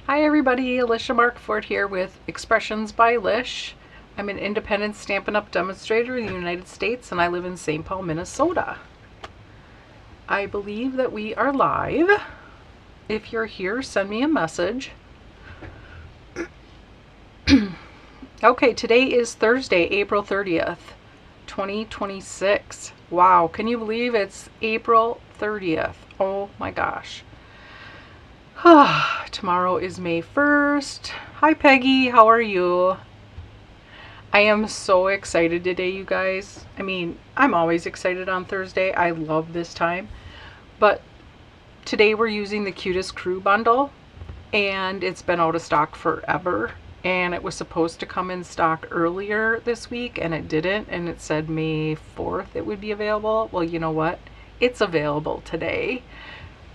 Hi everybody, Alicia Markford here with Expressions by Lish. I'm an independent Stampin' Up! Demonstrator in the United States and I live in St. Paul, Minnesota. I believe that we are live. If you're here, send me a message. Okay, today is Thursday, April 30th, 2026. Wow, can you believe it's April 30th? Oh my gosh. Tomorrow is May 1st. Hi Peggy, how are you? I am so excited today, you guys. I mean, I'm always excited on Thursday. I love this time. But today we're using the Cutest Crew Bundle, and it's been out of stock forever. And it was supposed to come in stock earlier this week, and it didn't. And it said May 4th it would be available. Well, you know what? It's available today.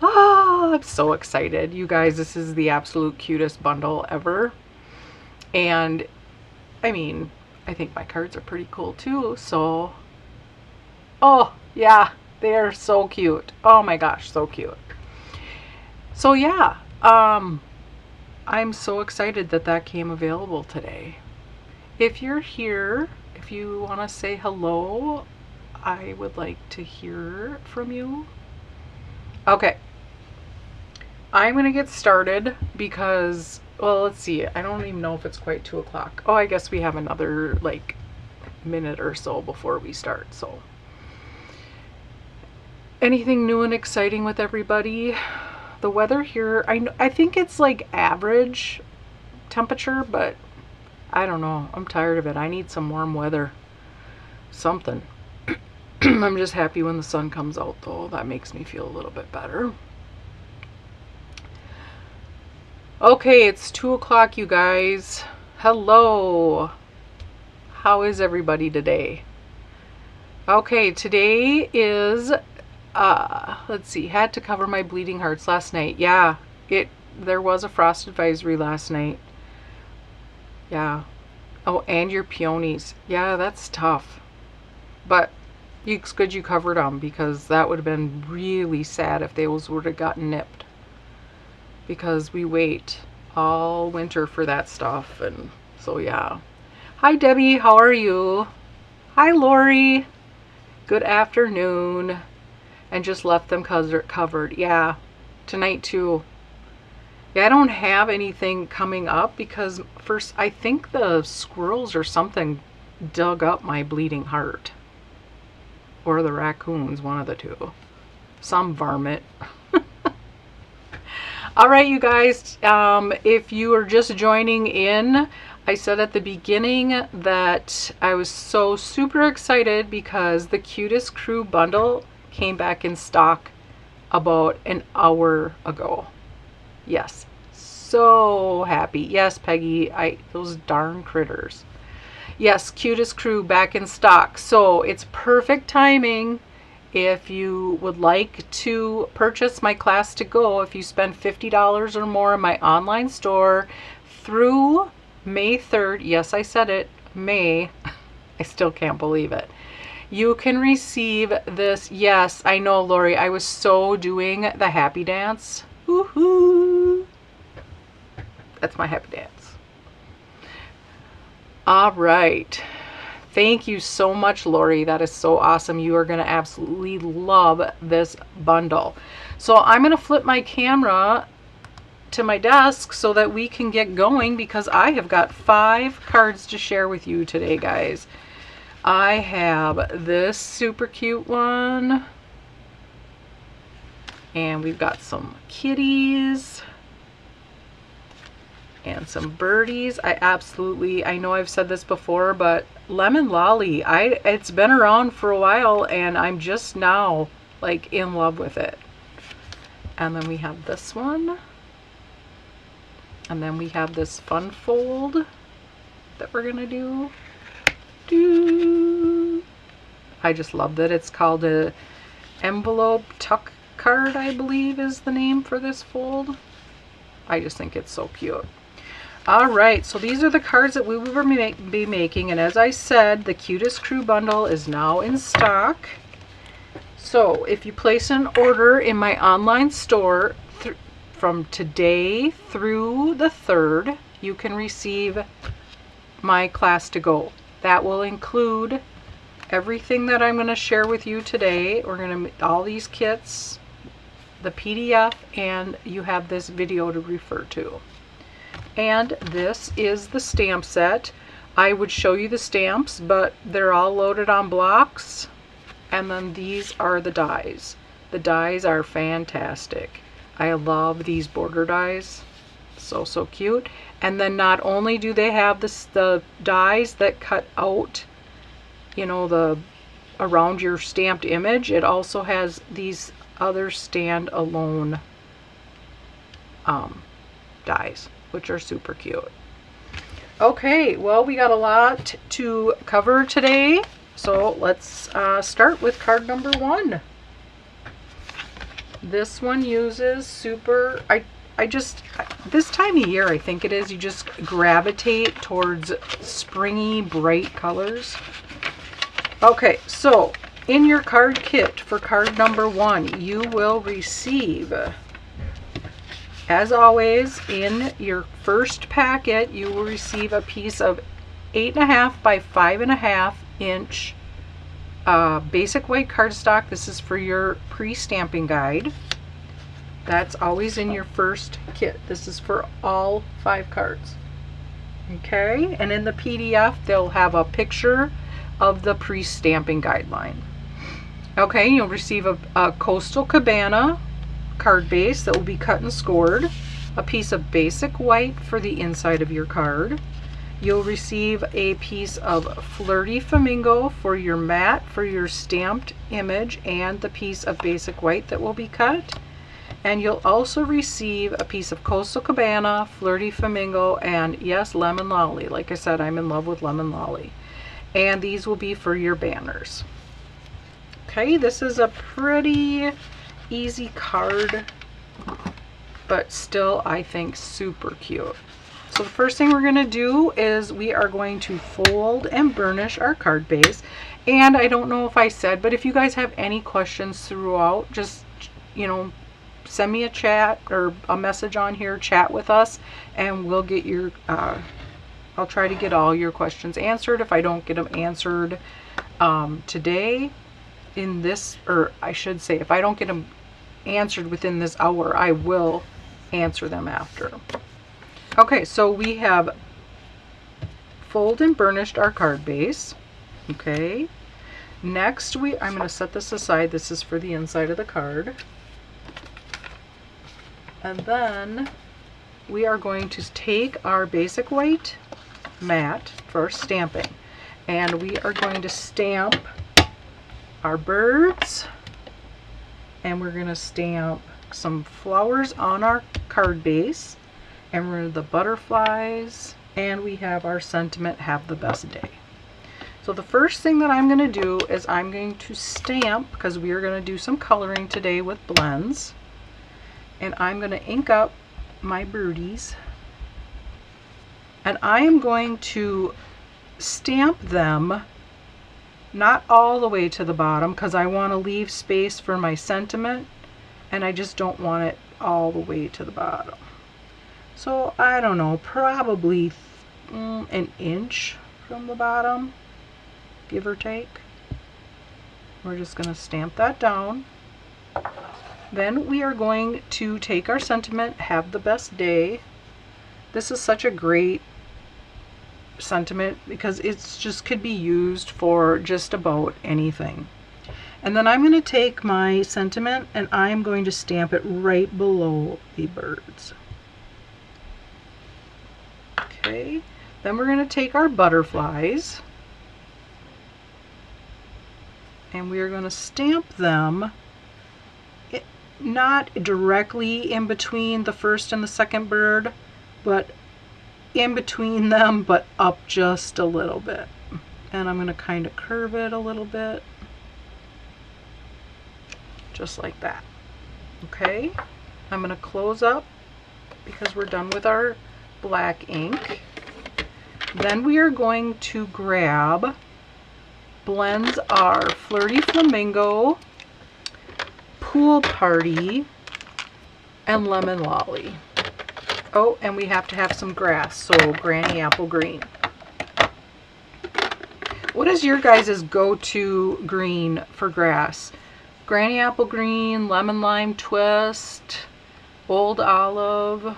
Oh, I'm so excited. You guys, this is the absolute cutest bundle ever. And I mean, I think my cards are pretty cool too. So, oh yeah, they're so cute. Oh my gosh, so cute. So yeah, I'm so excited that that came available today. If you're here, if you want to say hello, I would like to hear from you. Okay. I'm going to get started because, well, let's see. I don't even know if it's quite 2 o'clock. Oh, I guess we have another like minute or so before we start. So, anything new and exciting with everybody? The weather here, I think it's like average temperature, but I don't know. I'm tired of it. I need some warm weather. Something. I'm just happy when the sun comes out, though. That makes me feel a little bit better. Okay, it's 2 o'clock, you guys. Hello. How is everybody today? Okay, today is, let's see, had to cover my bleeding hearts last night. Yeah, there was a frost advisory last night. Yeah. Oh, and your peonies. Yeah, that's tough. But it's good you covered them because that would have been really sad if those would have gotten nipped. Because we wait all winter for that stuff, and so yeah. Hi Debbie, how are you? Hi Lori, good afternoon. And just left them covered. Yeah, tonight too. Yeah, I don't have anything coming up because first I think the squirrels or something dug up my bleeding heart, or the raccoons, one of the two, some varmint. All right, you guys, if you are just joining in, I said at the beginning that I was so super excited because the Cutest Crew Bundle came back in stock about an hour ago. Yes, so happy. Yes, Peggy, those darn critters. Yes, Cutest Crew back in stock. So it's perfect timing. If you would like to purchase my class to go, if you spend $50 or more in my online store through May 3rd, yes, I said it, May, I still can't believe it, you can receive this. Yes, I know, Lori, I was so doing the happy dance. Woohoo! That's my happy dance. All right. Thank you so much, Lori. That is so awesome. You are going to absolutely love this bundle. So I'm going to flip my camera to my desk so that we can get going because I have got 5 cards to share with you today, guys. I have this super cute one. And we've got some kitties. And some birdies. I know I've said this before, but Lemon Lolly, it's been around for a while and I'm just now like in love with it. And then we have this one. And then we have this fun fold that we're gonna do. I just love that. It's called a envelope tuck card, I believe is the name for this fold. I just think it's so cute. All right, so these are the cards that we will be making, and as I said, the Cutest Crew Bundle is now in stock. So if you place an order in my online store from today through the 3rd, you can receive my class to go. That will include everything that I'm going to share with you today. We're going to all these kits, the PDF, and you have this video to refer to. And this is the stamp set. I would show you the stamps, but they're all loaded on blocks. And then these are the dies. The dies are fantastic. I love these border dies. So cute. And then not only do they have the dies that cut out, you know, the around your stamped image, it also has these other stand-alone dies, which are super cute. Okay, well, we got a lot to cover today, so let's start with card number 1. This one uses super, I just, this time of year, I think it is, you just gravitate towards springy, bright colors. Okay, so in your card kit for card number 1, you will receive, as always, in your first packet, you will receive a piece of 8.5 by 5.5 inch basic white cardstock. This is for your pre-stamping guide. That's always in your first kit. This is for all 5 cards. Okay, and in the PDF, they'll have a picture of the pre-stamping guideline. Okay, you'll receive a Coastal Cabana card base that will be cut and scored, a piece of basic white for the inside of your card. You'll receive a piece of Flirty Flamingo for your mat, for your stamped image, and the piece of basic white that will be cut. And you'll also receive a piece of Coastal Cabana, Flirty Flamingo, and yes, Lemon Lolly. Like I said, I'm in love with Lemon Lolly. And these will be for your banners. Okay, this is a pretty easy card, but still, I think, super cute. So the first thing we're going to do is we are going to fold and burnish our card base. And I don't know if I said, but if you guys have any questions throughout, just, you know, send me a chat or a message on here, chat with us, and we'll get your, I'll try to get all your questions answered. If I don't get them answered today in this, or I should say, if I don't get them answered within this hour, I will answer them after. Okay, so we have folded and burnished our card base. Okay, next I'm going to set this aside. This is for the inside of the card. And then we are going to take our basic white mat for stamping, and we are going to stamp our birds, and we're going to stamp some flowers on our card base, and we're the butterflies, and we have our sentiment, have the best day. So the first thing that I'm going to do is I'm going to stamp, because we are going to do some coloring today with blends, and I'm going to ink up my birdies, and I am going to stamp them not all the way to the bottom, because I want to leave space for my sentiment, and I just don't want it all the way to the bottom. So I don't know, probably an inch from the bottom, give or take. We're just going to stamp that down. Then we are going to take our sentiment, have the best day. This is such a great sentiment because it's just could be used for just about anything. And then I'm going to take my sentiment and I'm going to stamp it right below the birds. Okay, then we're going to take our butterflies and we are going to stamp them not directly in between the first and the second bird, but in between them, but up just a little bit. And I'm going to kind of curve it a little bit, just like that. Okay, I'm going to close up because we're done with our black ink. Then we are going to grab blends our Flirty Flamingo, Pool Party, and lemon lolly. Oh, and we have to have some grass, so granny apple green. What is your guys' go-to green for grass? Granny apple green, lemon lime twist, old olive,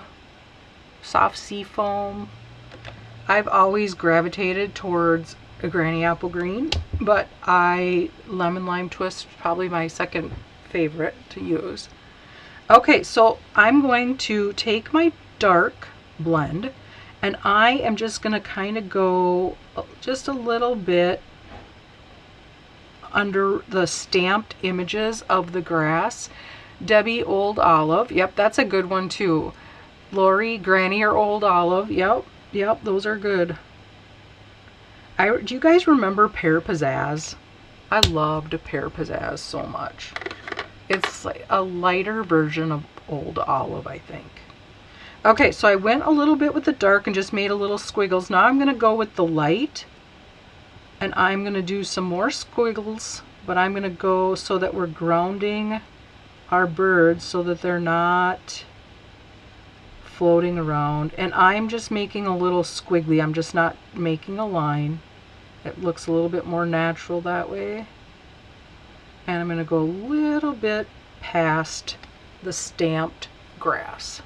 soft sea foam. I've always gravitated towards a granny apple green, but lemon lime twist is probably my second favorite to use. Okay, so I'm going to take my dark blend and I am just going to kind of go just a little bit under the stamped images of the grass. Debbie, old olive. Yep, that's a good one too. Lori, granny or old olive. Yep, those are good. Do you guys remember Pear Pizzazz? I loved Pear Pizzazz so much. It's like a lighter version of old olive, I think. Okay, so I went a little bit with the dark and just made a little squiggles. Now I'm going to go with the light. And I'm going to do some more squiggles, but I'm going to go so that we're grounding our birds so that they're not floating around. And I'm just making a little squiggly. I'm just not making a line. It looks a little bit more natural that way. And I'm going to go a little bit past the stamped grass.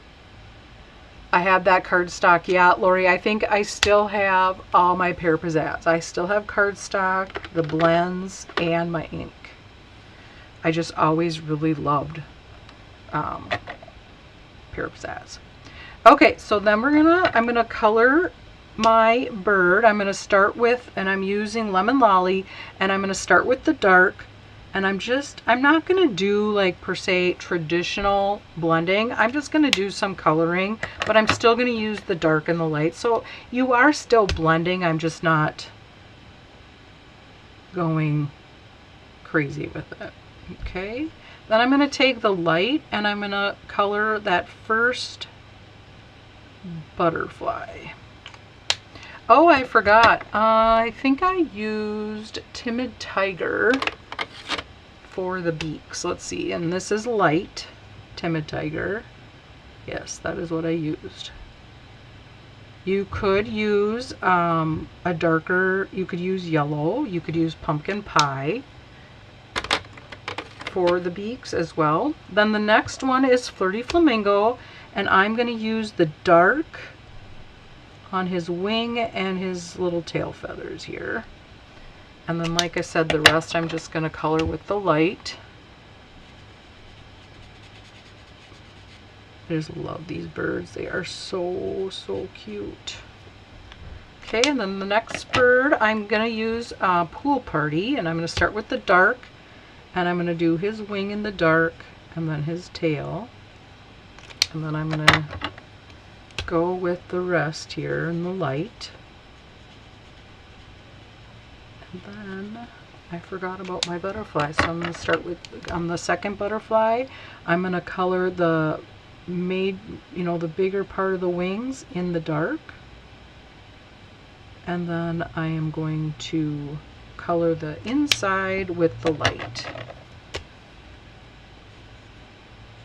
I have that cardstock. Yeah, Lori, I think I still have all my Pear Pizzazz. I still have cardstock, the blends, and my ink. I just always really loved Pear Pizzazz. Okay, so then I'm gonna color my bird. I'm gonna start with, and I'm using lemon lolly, and I'm gonna start with the dark. And I'm not going to do like per se traditional blending. I'm just going to do some coloring, but I'm still going to use the dark and the light. So you are still blending. I'm just not going crazy with it. Okay. Then I'm going to take the light and I'm going to color that first butterfly. Oh, I forgot. I think I used Timid Tiger for the beaks. Let's see, and this is light Timid Tiger. Yes, that is what I used. You could use a darker, you could use yellow, you could use pumpkin pie for the beaks as well. Then the next one is Flirty Flamingo, and I'm going to use the dark on his wing and his little tail feathers here. And then, like I said, the rest I'm just going to color with the light. I just love these birds. They are so, so cute. Okay, and then the next bird, I'm going to use Pool Party. And I'm going to start with the dark. And I'm going to do his wing in the dark. And then his tail. And then I'm going to go with the rest here in the light. Then I forgot about my butterfly, so I'm going to start with the second butterfly. I'm going to color the the bigger part of the wings in the dark, and then I am going to color the inside with the light.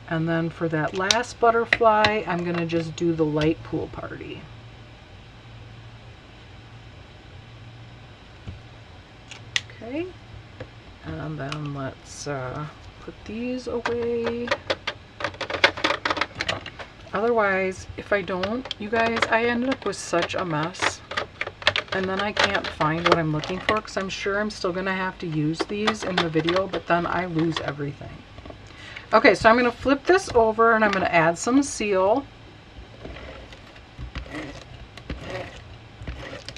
And then for that last butterfly, I'm going to just do the light Pool Party. Okay, and then let's put these away. Otherwise, if I don't, you guys, I ended up with such a mess. And then I can't find what I'm looking for because I'm sure I'm still going to have to use these in the video, but then I lose everything. Okay, so I'm going to flip this over and I'm going to add some seal.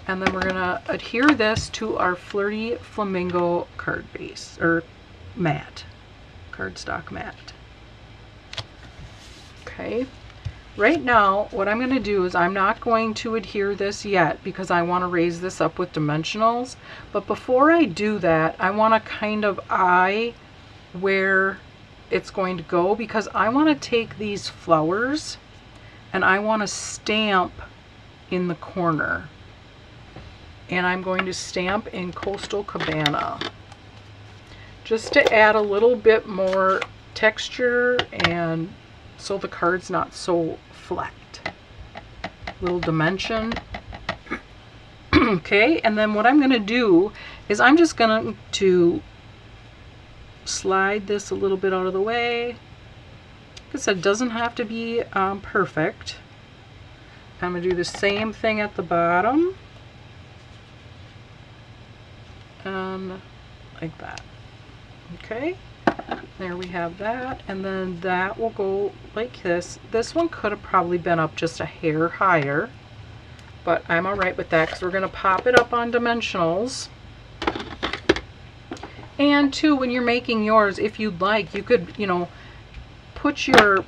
And then we're going to adhere this to our Flirty Flamingo card base, or mat, cardstock mat. Okay, right now what I'm going to do is I'm not going to adhere this yet because I want to raise this up with dimensionals. But before I do that, I want to kind of eye where it's going to go, because I want to take these flowers and I want to stamp in the corner. And I'm going to stamp in Coastal Cabana just to add a little bit more texture and so the card's not so flat. Little dimension. Okay, and then what I'm going to do is I'm just going to slide this a little bit out of the way. Like I said, it doesn't have to be perfect. I'm going to do the same thing at the bottom. And like that. Okay, there we have that. And then that will go like this. This one could have probably been up just a hair higher, but I'm all right with that because we're going to pop it up on dimensionals. And too, when you're making yours, if you'd like, you could, you know, put your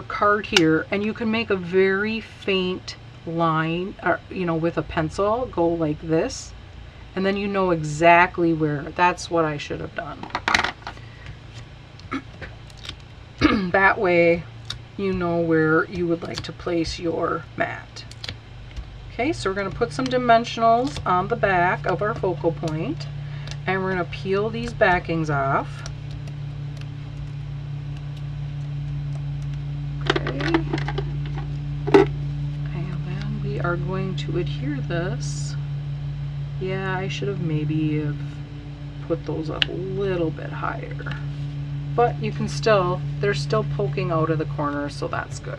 card here and you can make a very faint line, or, you know, with a pencil, go like this. And then you know exactly where. That's what I should have done. That way you know where you would like to place your mat. Okay, so we're going to put some dimensionals on the back of our focal point, and we're going to peel these backings off. Okay, and then we are going to adhere this. Yeah, I should have maybe put those up a little bit higher. But you can still, they're still poking out of the corner, so that's good.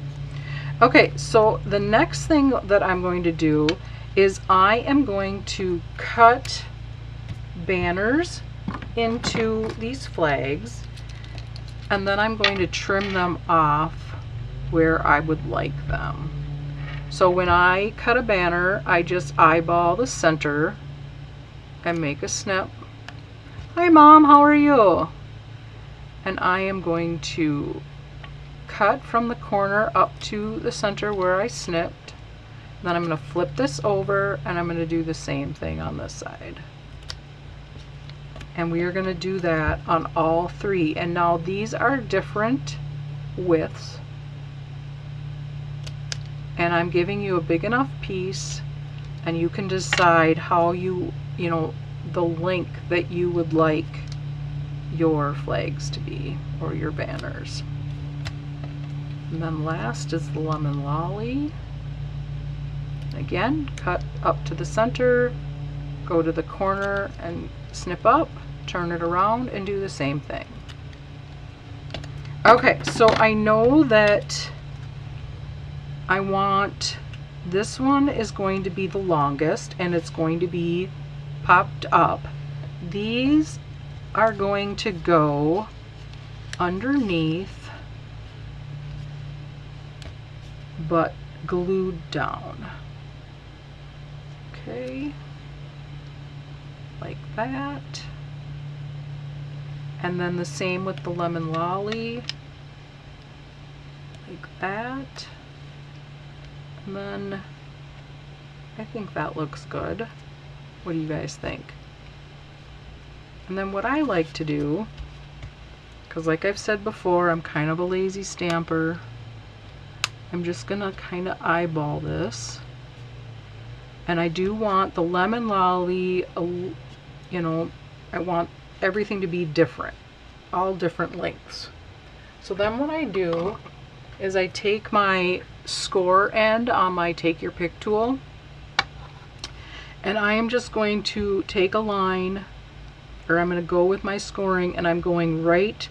Okay, so the next thing that I'm going to do is I am going to cut banners into these flags, and then I'm going to trim them off where I would like them. So when I cut a banner, I just eyeball the center and make a snip. Hi Mom, how are you? And I am going to cut from the corner up to the center where I snipped. Then I'm going to flip this over and I'm going to do the same thing on this side. And we are going to do that on all three. And now these are different widths. And I'm giving you a big enough piece, and you can decide how you know, the length that you would like your flags to be, or your banners. And then last is the lemon lolly. Again, cut up to the center, go to the corner and snip up, turn it around and do the same thing. Okay, so I know that I want, this one is going to be the longest and it's going to be popped up. These are going to go underneath but glued down. Okay, like that. And then the same with the lemon lolly, like that. And then I think that looks good. What do you guys think? And then what I like to do, because like I've said before, I'm kind of a lazy stamper, I'm just gonna kind of eyeball this. And I do want the lemon lolly, you know, I want everything to be different, all different lengths. So then what I do is I take my score end on my take your pick tool, and I am just going to take a line, or I'm going to go with my scoring, and I'm going right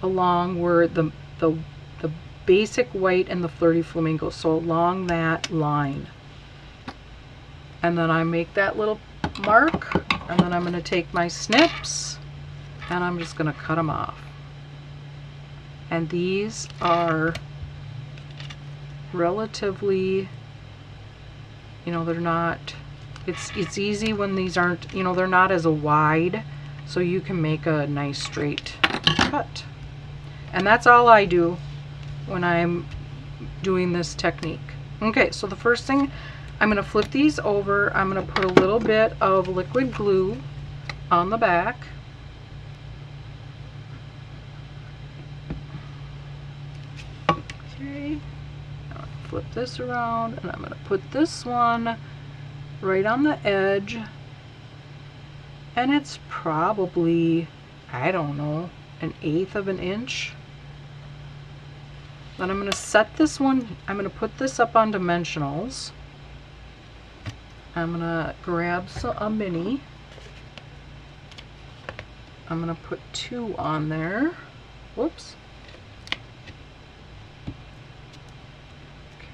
along where the basic white and the flirty flamingo, so along that line. And then I make that little mark, and then I'm going to take my snips and I'm just going to cut them off. And these are relatively, you know, they're not, it's easy when these aren't, you know, they're not as wide, so you can make a nice straight cut. And that's all I do when I'm doing this technique. Okay, so the first thing, I'm going to flip these over. I'm going to put a little bit of liquid glue on the back. Okay, I'm going to flip this around, and I'm going to put this one right on the edge. And it's probably, I don't know, 1/8 of an inch. Then I'm going to set this one, I'm going to put this up on dimensionals. I'm going to grab a mini. I'm going to put 2 on there. Whoops.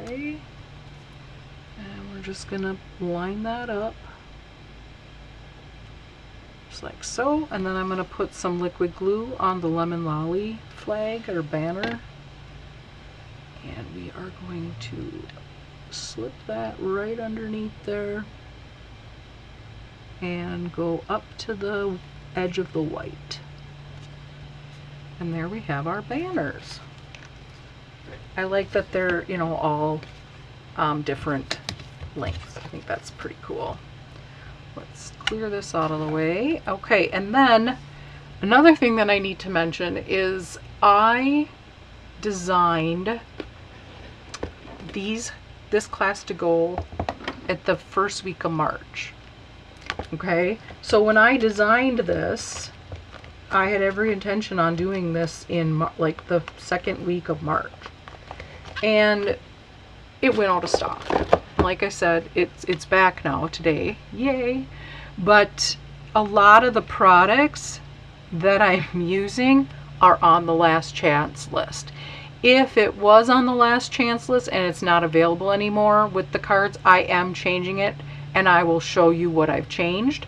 Okay. And we're just going to line that up. Just like so. And then I'm going to put some liquid glue on the lemon lolly flag or banner. And we are going to slip that right underneath there and go up to the edge of the white. And there we have our banners. I like that they're, you know, all different lengths. I think that's pretty cool. Let's clear this out of the way. Okay, and then another thing that I need to mention is I designed this class to go at the first week of March. Okay, so when I designed this, I had every intention on doing this in like the second week of March, and it went out of stock. Like I said, it's back now today, yay! But a lot of the products that I'm using are on the last chance list. If it was on the last chance list and it's not available anymore with the cards, I am changing it, and I will show you what I've changed.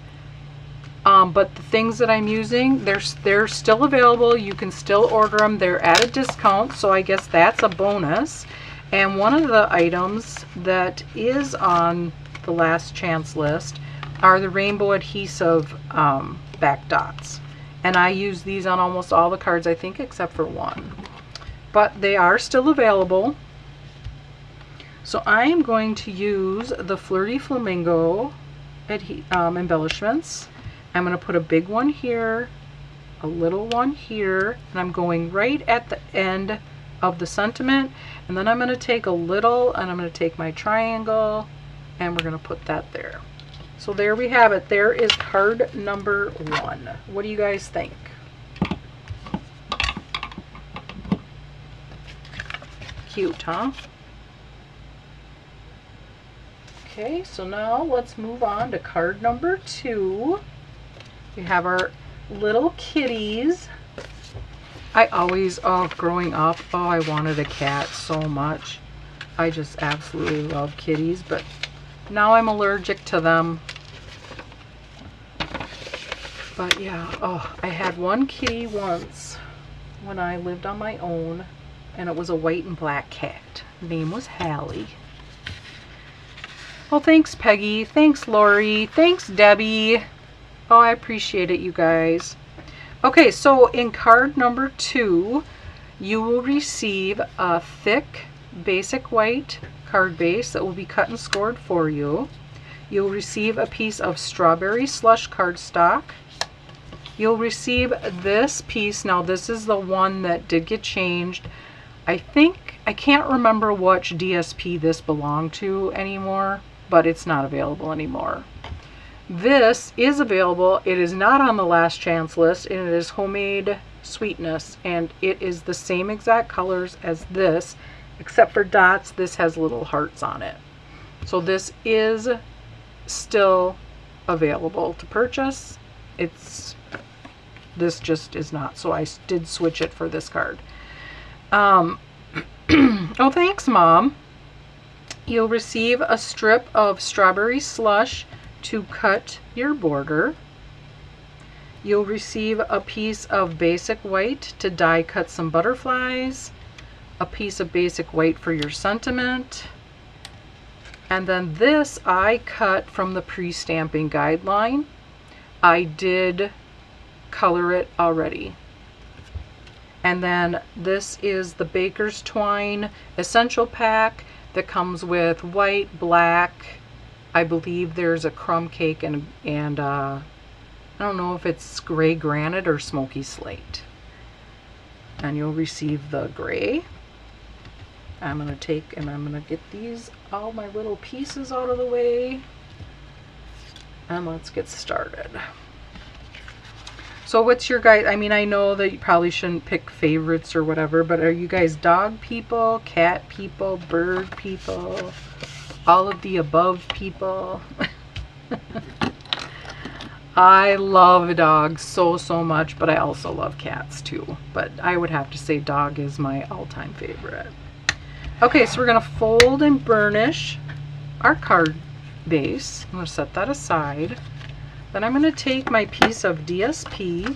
But the things that I'm using, they're still available. You can still order them. They're at a discount, so I guess that's a bonus. And one of the items that is on the last chance list are the rainbow adhesive back dots. And I use these on almost all the cards, I think, except for one. But they are still available. So I am going to use the Flirty Flamingo embellishments. I'm going to put a big one here, a little one here, and I'm going right at the end of the sentiment. And then I'm going to take a little, and I'm going to take my triangle, and we're going to put that there. So there we have it. There is card number 1. What do you guys think? Cute, huh? Okay, so now let's move on to card number 2. We have our little kitties. I always, growing up, I wanted a cat so much. I just absolutely love kitties, but now I'm allergic to them. But yeah, I had one kitty once when I lived on my own, and it was a white and black cat. Her name was Hallie. Well, thanks, Peggy. Thanks, Lori. Thanks, Debbie. Oh, I appreciate it, you guys. Okay, so in card number 2, you will receive a thick basic white card base that will be cut and scored for you. You'll receive a piece of strawberry slush cardstock. You'll receive this piece. Now, this is the one that did get changed. I can't remember which DSP this belonged to anymore, but it's not available anymore. This is available. It is not on the last chance list, and it is Homemade Sweetness, and it is the same exact colors as this, except for dots. This has little hearts on it. So this is still available to purchase. This just is not, so I did switch it for this card. Oh, thanks, Mom. You'll receive a strip of strawberry slush to cut your border. You'll receive a piece of basic white to die cut some butterflies, a piece of basic white for your sentiment, and then this I cut from the pre-stamping guideline. I did color it already. And then this is the Baker's Twine Essential Pack that comes with white, black, I believe there's a crumb cake, and I don't know if it's gray granite or smoky slate. And you'll receive the gray. I'm going to take and I'm going to get all my little pieces out of the way. And let's get started. So what's your guys, I mean, I know that you probably shouldn't pick favorites or whatever, but are you guys dog people, cat people, bird people, all of the above people? I love dogs so much, but I also love cats too. But I would have to say dog is my all-time favorite. Okay, so we're going to fold and burnish our card base. I'm going to set that aside. Then I'm going to take my piece of DSP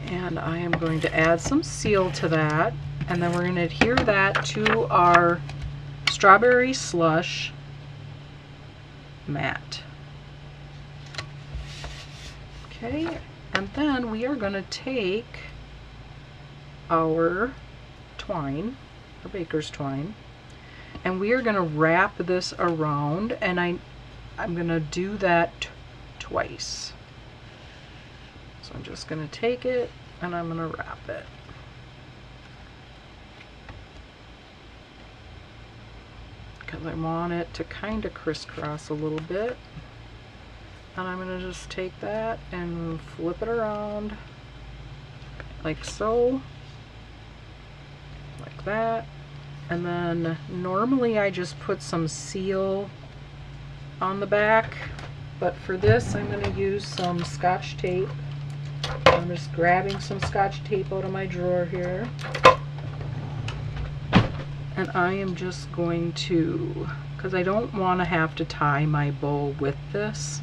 and I am going to add some seal to that, and then we're going to adhere that to our strawberry slush mat. Okay, and then we are going to take our twine, our baker's twine, and we are going to wrap this around, and I'm going to do that twice. So I'm just going to take it and I'm going to wrap it. Because I want it to kind of crisscross a little bit. And I'm going to just take that and flip it around like so. Like that. And then normally I just put some seal on the back, but for this I'm going to use some Scotch tape. I'm just grabbing some Scotch tape out of my drawer here, and I am just going to, because I don't want to have to tie my bow with this,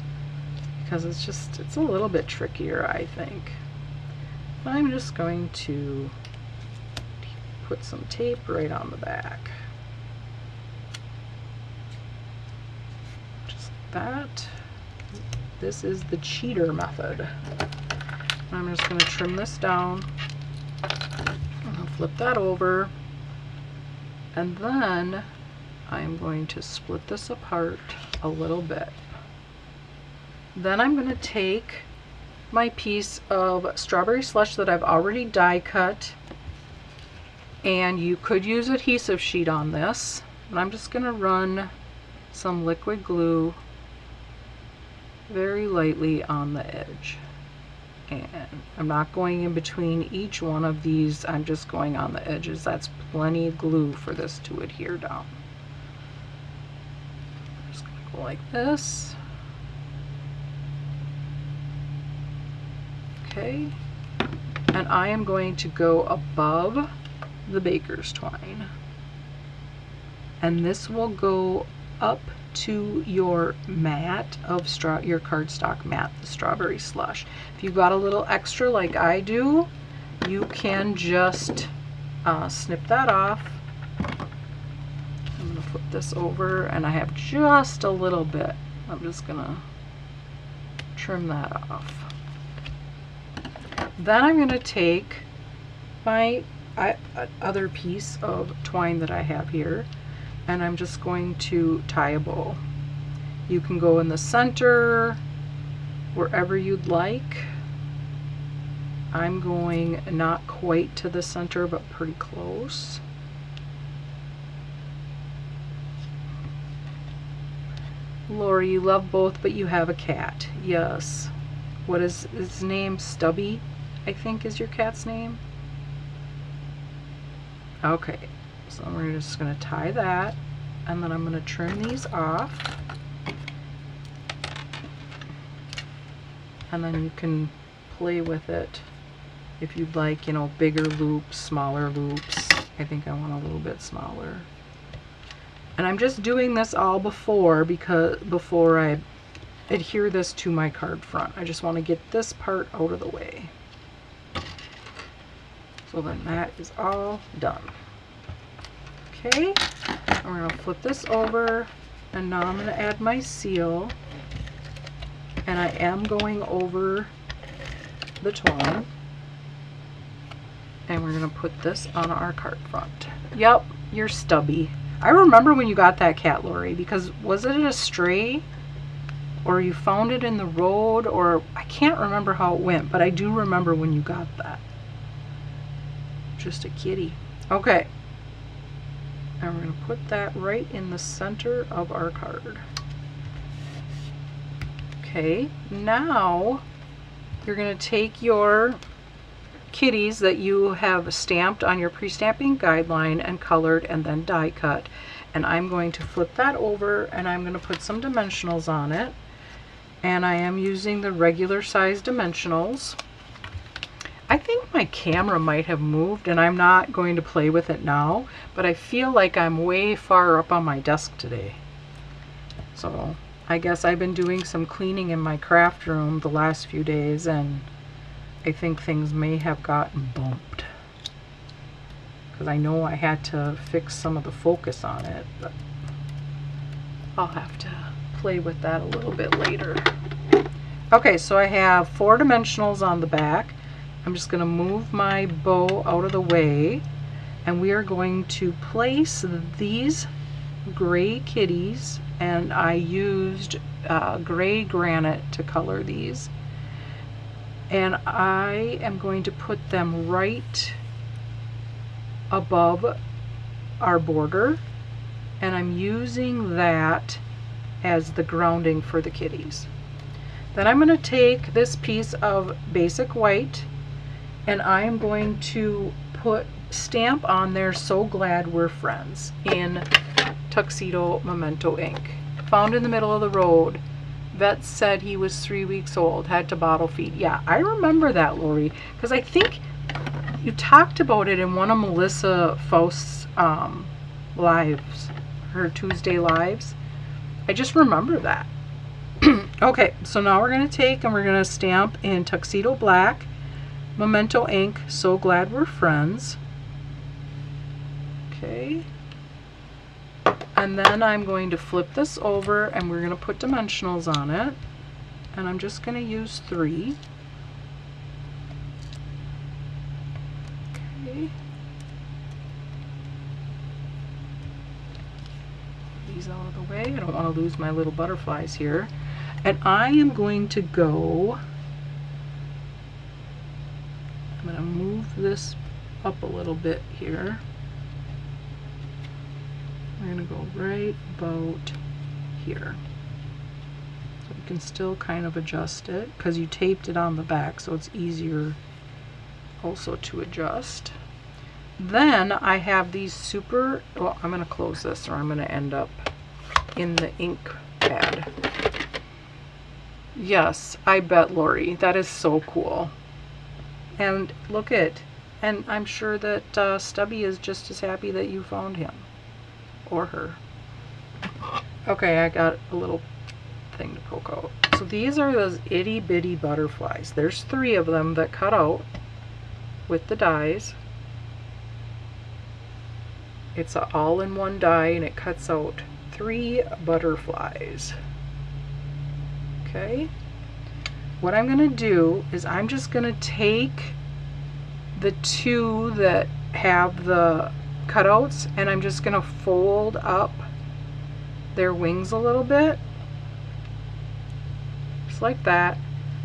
because it's a little bit trickier, I think. I'm just going to put some tape right on the back. That. This is the cheater method. I'm just going to trim this down. I'll flip that over. And then I'm going to split this apart a little bit. Then I'm going to take my piece of strawberry slush that I've already die cut. And you could use adhesive sheet on this. And I'm just going to run some liquid glue very lightly on the edge, and I'm not going in between each one of these, I'm just going on the edges. That's plenty of glue for this to adhere down. I'm just going to go like this. Okay, and I am going to go above the baker's twine, and this will go up to your mat of your cardstock mat, the strawberry slush. If you've got a little extra like I do, you can just snip that off. I'm going to flip this over, and I have just a little bit. I'm just going to trim that off. Then I'm going to take my other piece of twine that I have here, and I'm just going to tie a bow. You can go in the center, wherever you'd like. I'm going not quite to the center, but pretty close. Lori, you love both, but you have a cat. Yes. What is his name? Stubby, I think is your cat's name. Okay. So we're just going to tie that, and then I'm going to trim these off, and then you can play with it if you'd like, you know, bigger loops, smaller loops. I think I want a little bit smaller. And I'm just doing this all before I adhere this to my card front. I just want to get this part out of the way. So then that is all done. Okay, we're going to flip this over, and now I'm going to add my seal, and I am going over the twine, and we're going to put this on our card front. Yep, you're Stubby. I remember when you got that cat, Lori, because was it a stray, or you found it in the road, or I can't remember how it went, but I do remember when you got that. Just a kitty. Okay. And we're going to put that right in the center of our card. Okay, now you're going to take your kitties that you have stamped on your pre-stamping guideline and colored and then die cut, and I'm going to flip that over and I'm going to put some dimensionals on it, and I am using the regular size dimensionals. I think my camera might have moved and I'm not going to play with it now, but I feel like I'm way far up on my desk today. So I guess I've been doing some cleaning in my craft room the last few days, and I think things may have gotten bumped, because I know I had to fix some of the focus on it, but I'll have to play with that a little bit later. Okay, so I have 4 dimensionals on the back. I'm just going to move my bow out of the way, and we are going to place these gray kitties, and I used gray granite to color these. And I am going to put them right above our border, and I'm using that as the grounding for the kitties. Then I'm going to take this piece of basic white and I am going to stamp on there "So Glad We're Friends" in Tuxedo Memento ink. Found in the middle of the road. Vet said he was 3 weeks old, had to bottle feed. Yeah, I remember that, Lori, because I think you talked about it in one of Melissa Faust's lives, her Tuesday lives. I just remember that. Okay, so now we're going to take and we're going to stamp in Tuxedo Black, Memento ink, "So Glad We're Friends." Okay. And then I'm going to flip this over and we're going to put dimensionals on it. And I'm just going to use 3. Okay. These out of the way. I don't want to lose my little butterflies here. And I am going to go, I'm going to move this up a little bit here. I'm going to go right about here. So you can still kind of adjust it because you taped it on the back, so it's easier also to adjust. Then I have these well, I'm going to close this or I'm going to end up in the ink pad. Yes, I bet, Lori. That is so cool. And look and I'm sure that Stubby is just as happy that you found him. Or her. Okay, I got a little thing to poke out. So these are those itty bitty butterflies. There's 3 of them that cut out with the dies. It's an all-in-one die and it cuts out 3 butterflies. Okay. What I'm going to do is I'm just going to take the 2 that have the cutouts and I'm just going to fold up their wings a little bit, just like that.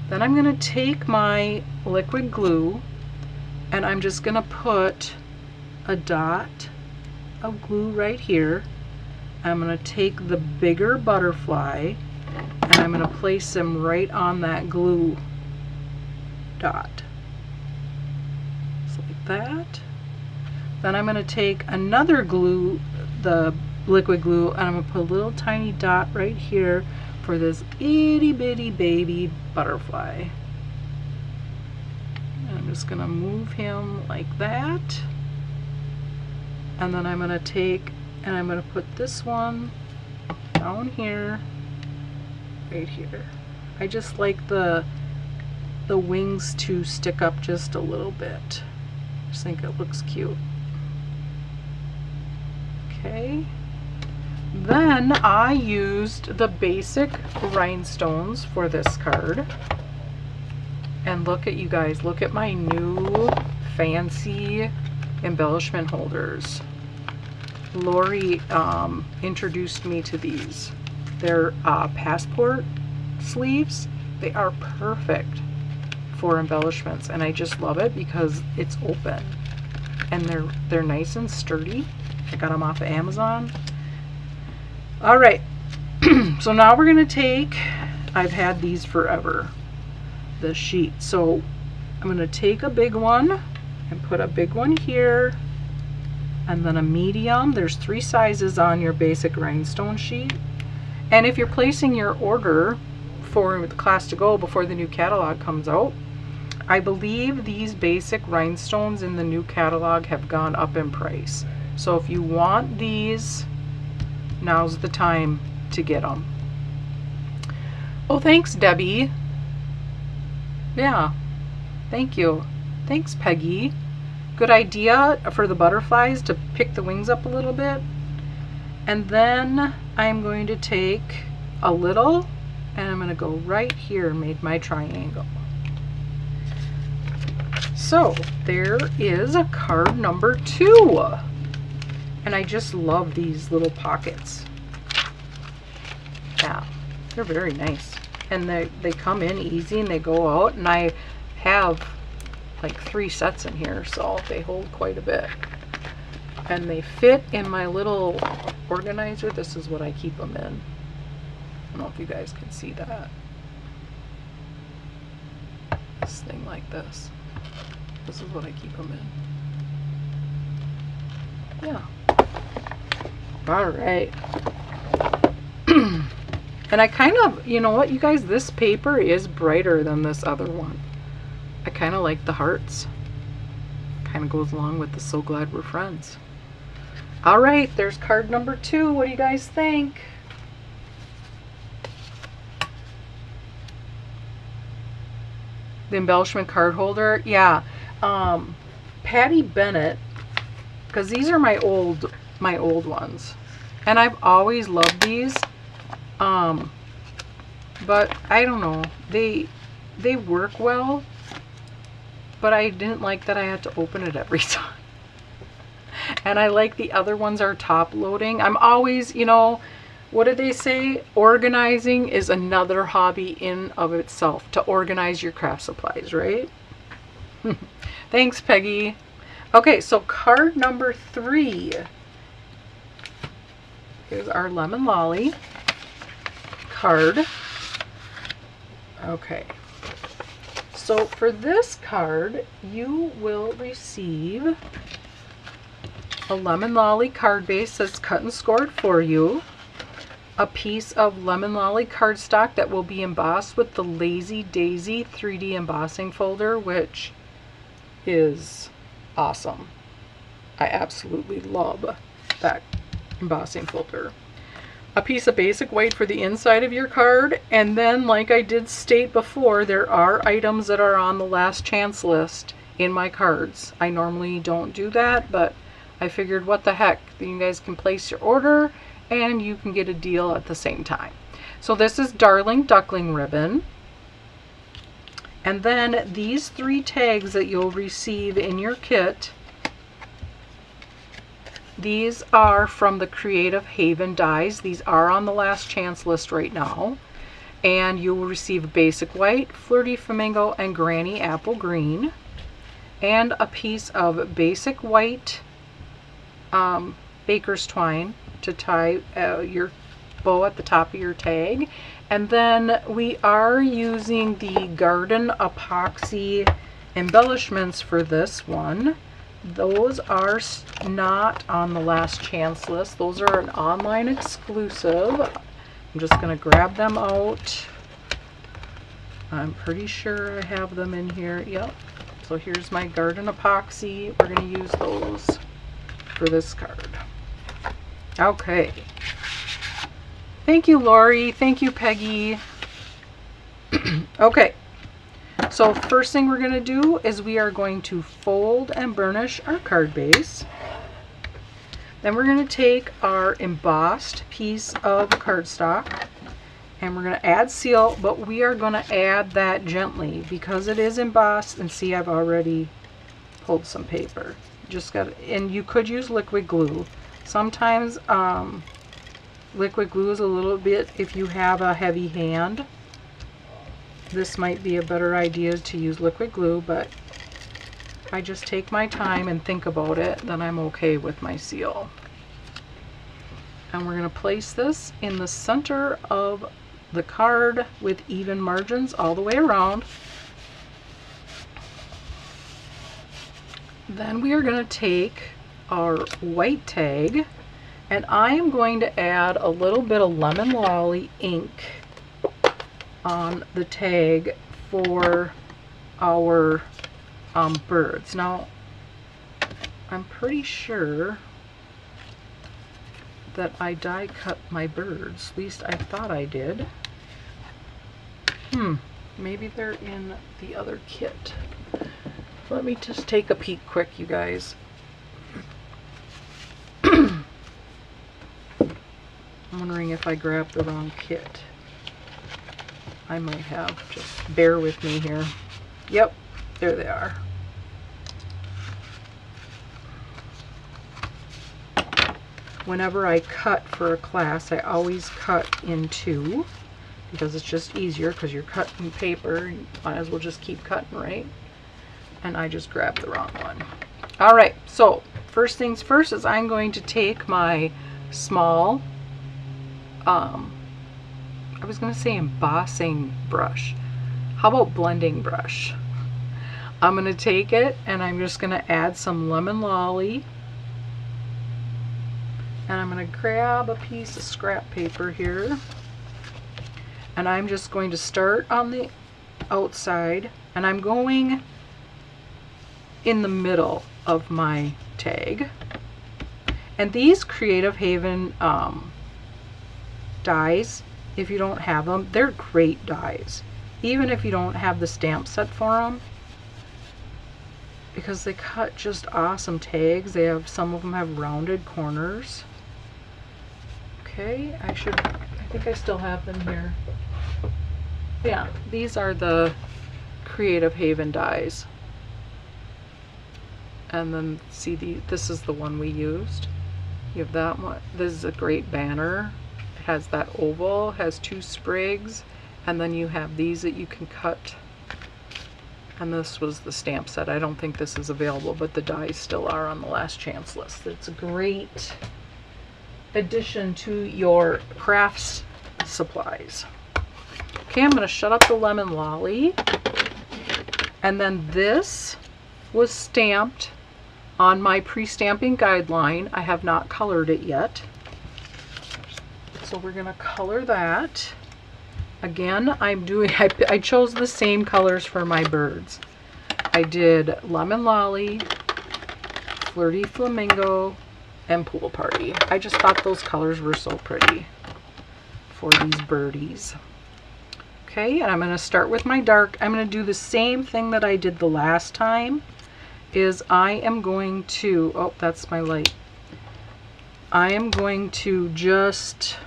Then I'm going to take my liquid glue and I'm just going to put a dot of glue right here. I'm going to take the bigger butterfly and I'm going to place them right on that glue dot, just like that. Then I'm going to take another glue, the liquid glue, and I'm going to put a little tiny dot right here for this itty bitty baby butterfly. And I'm just going to move him like that. And then I'm going to take and I'm going to put this one down here, right here. I just like the wings to stick up just a little bit. I just think it looks cute. Okay, then I used the basic rhinestones for this card. And look at you guys, look at my new fancy embellishment holders. Lori introduced me to these. They're passport sleeves. They are perfect for embellishments and I just love it because it's open and they're nice and sturdy. I got them off of Amazon. All right, so now we're going to take I've had these forever, this sheet. So I'm going to take a big one and put a big one here, and then a medium. There's 3 sizes on your basic rhinestone sheet. And if you're placing your order for the class to go before the new catalog comes out, I believe these basic rhinestones in the new catalog have gone up in price. So if you want these, now's the time to get them. Oh, thanks, Debbie. Yeah, thank you. Thanks, Peggy. Good idea for the butterflies to pick the wings up a little bit. And then I'm going to take a little, and I'm going to go right here and make my triangle. So there is a card number 2. And I just love these little pockets. Yeah, they're very nice. And they come in easy and they go out. And I have like 3 sets in here, so they hold quite a bit. And they fit in my little organizer. This is what I keep them in. I don't know if you guys can see that. This thing like this. This is what I keep them in. Yeah. All right. And I kind of, you know what, you guys, this paper is brighter than this other one. I kind of like the hearts. Kind of goes along with the So Glad We're Friends. All right, there's card number 2. What do you guys think? The embellishment card holder. Yeah. Patty Bennett, because these are my old ones, and I've always loved these. But I don't know, they work well, but I didn't like that I had to open it every time. And I like the other ones are top loading. I'm always, you know, what did they say? Organizing is another hobby in of itself, to organize your craft supplies, right? Thanks, Peggy. Okay, so card number 3 is our Lemon Lolly card. Okay, so for this card, you will receive a Lemon Lolly card base that's cut and scored for you, a piece of Lemon Lolly cardstock that will be embossed with the Lazy Daisy 3D embossing folder, which is awesome. I absolutely love that embossing folder. A piece of basic white for the inside of your card, and then, like I did state before, there are items that are on the last chance list in my cards. I normally don't do that, but I figured what the heck, you guys can place your order and you can get a deal at the same time. So this is Darling Duckling ribbon. And then these 3 tags that you'll receive in your kit, these are from the Creative Haven dies. These are on the last chance list right now. And you will receive basic white, flirty flamingo, and granny apple green. And a piece of basic white baker's twine to tie your bow at the top of your tag. And then we are using the garden epoxy embellishments for this one. Those are not on the last chance list. Those are an online exclusive. I'm just going to grab them out. I'm pretty sure I have them in here. Yep. So here's my garden epoxy. We're going to use those for this card. Okay. Thank you, Lori. Thank you, Peggy. Okay. So first thing we're going to do is we are going to fold and burnish our card base. Then we're going to take our embossed piece of cardstock and we're going to add seal, but we are going to add that gently because it is embossed. And see, I've already pulled some paper. Just got, and you could use liquid glue. Sometimes liquid glue is a little bit, if you have a heavy hand, this might be a better idea to use liquid glue, but if I just take my time and think about it, then I'm okay with my seal. And we're going to place this in the center of the card with even margins all the way around. Then we are going to take our white tag, and I am going to add a little bit of Lemon Lolly ink on the tag for our birds. Now, I'm pretty sure that I die cut my birds. At least I thought I did. Maybe they're in the other kit. Let me just take a peek quick, you guys. I'm wondering if I grabbed the wrong kit. I might have. Just bear with me here. Yep, there they are. Whenever I cut for a class, I always cut in two because it's just easier, because you're cutting paper, you might as well just keep cutting, right? And I just grabbed the wrong one. All right, so first things first is I'm going to take my small, I was going to say embossing brush. How about blending brush? I'm going to take it and I'm just going to add some Lemon Lolly. And I'm going to grab a piece of scrap paper here. And I'm just going to start on the outside. And I'm going in the middle of my tag. And these Creative Haven dies, if you don't have them, they're great dies. Even if you don't have the stamp set for them. Because they cut just awesome tags. They have, some of them have rounded corners. Okay, I think I still have them here. Yeah, these are the Creative Haven dies. And then see, this is the one we used. You have that one. This is a great banner. It has that oval, has 2 sprigs, and then you have these that you can cut. And this was the stamp set. I don't think this is available, but the dies still are on the last chance list. It's a great addition to your crafts supplies. Okay, I'm going to shut up the Lemon Lolly. And then this was stamped on my pre-stamping guideline. I have not colored it yet. So we're going to color that. Again, I chose the same colors for my birds. I did Lemon Lolly, Flirty Flamingo, and Pool Party. I just thought those colors were so pretty for these birdies. Okay, and I'm going to start with my dark. I'm going to do the same thing that I did the last time. Is I am going to, oh, that's my light. I am going to just,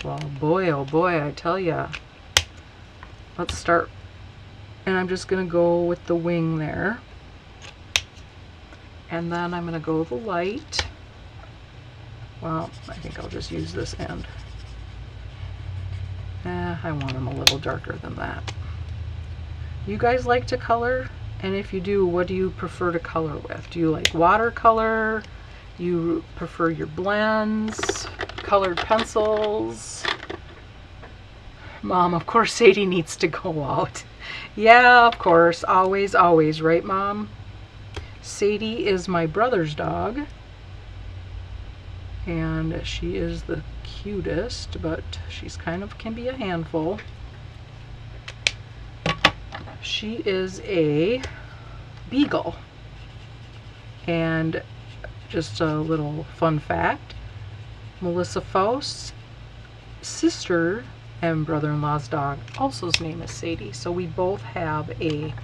well, oh boy, I tell ya. Let's start, and I'm just going to go with the wing there. And then I'm going to go the light. Well, I think I'll just use this end. I want them a little darker than that. You guys like to color? And if you do, what do you prefer to color with? Do you like watercolor? You prefer your blends? Colored pencils? Mom, of course Sadie needs to go out. Yeah, of course. Always, always. Right, Mom? Sadie is my brother's dog. And she is the cutest, but she's kind of can be a handful. She is a beagle. And just a little fun fact, Melissa Faust's sister and brother-in-law's dog also's name is Sadie. So we both have a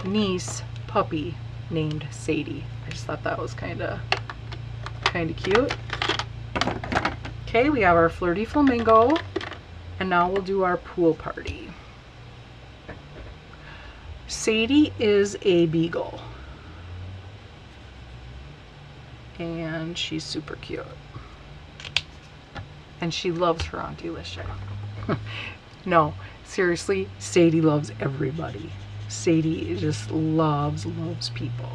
niece puppy named Sadie. I just thought that was kind of cute. Okay, we have our Flirty Flamingo, and now we'll do our Pool Party. Sadie is a beagle, and she's super cute, and she loves her Auntie Lisha. No, seriously, Sadie loves everybody. Sadie just loves people.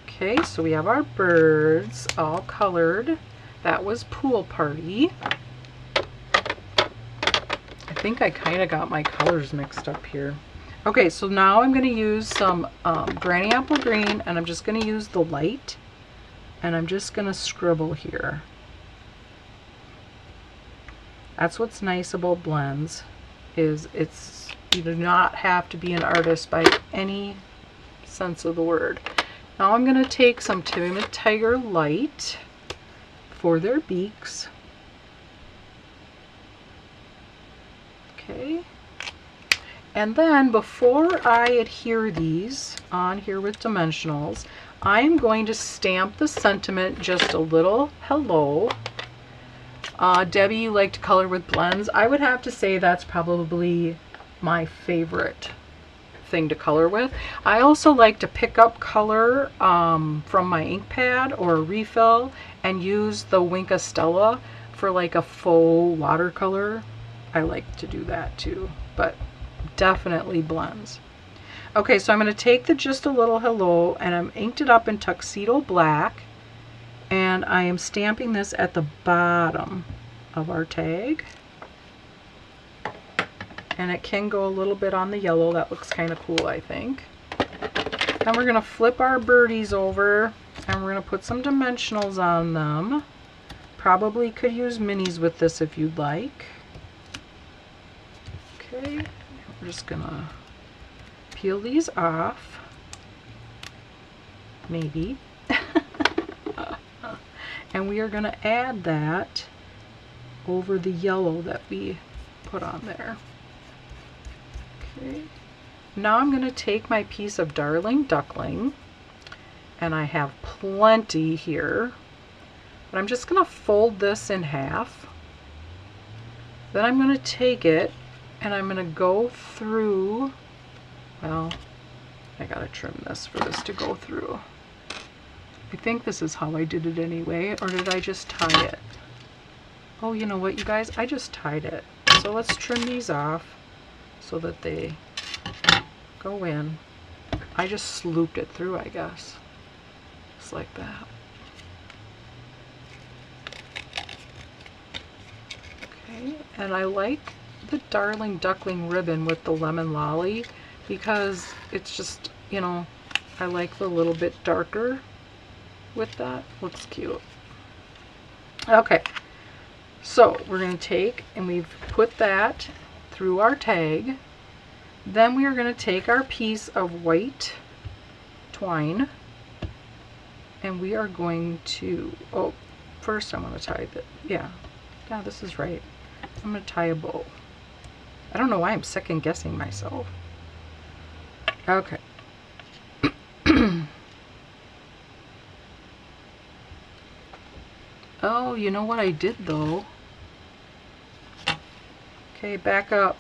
Okay, so we have our birds all colored. That was Pool Party. think I kind of got my colors mixed up here. Okay, so now I'm going to use some Granny Apple Green, and I'm just going to use the light, and I'm just going to scribble here. That's what's nice about blends, is you do not have to be an artist by any sense of the word. Now I'm going to take some Timid Tiger Light for their beaks. Okay. And then before I adhere these on here with dimensionals, I'm going to stamp the sentiment just a little hello. Debbie, you like to color with blends. I would have to say that's probably my favorite thing to color with. I also like to pick up color from my ink pad or a refill and use the Wink Stella for like a faux watercolor. I like to do that too, but definitely blends. Okay, so I'm going to take the Just a Little Hello, and I'm inked it up in Tuxedo Black, and I am stamping this at the bottom of our tag. And it can go a little bit on the yellow. That looks kind of cool, I think. Then we're going to flip our birdies over, and we're going to put some dimensionals on them. Probably could use minis with this if you'd like. Okay, we're just going to peel these off. Maybe. And we are going to add that over the yellow that we put on there. Okay. Now I'm going to take my piece of Darling Duckling, and I have plenty here, but I'm just going to fold this in half. Then I'm going to take it and I'm going to go through, well, I got to trim this for this to go through. I think this is how I did it anyway, or did I just tie it? Oh, you know what, you guys? I just tied it. So let's trim these off so that they go in. I just slooped it through, I guess. Just like that. Okay, and I like the Darling Duckling ribbon with the Lemon Lolly because it's just, you know, I like the little bit darker with that. Looks cute. Okay, so we're going to take, and we've put that through our tag. Then we are going to take our piece of white twine, and we are going to, oh, first I'm going to tie the, yeah, this is right. I'm going to tie a bow. I don't know why I'm second guessing myself. Okay. Oh, you know what I did though? Okay, back up.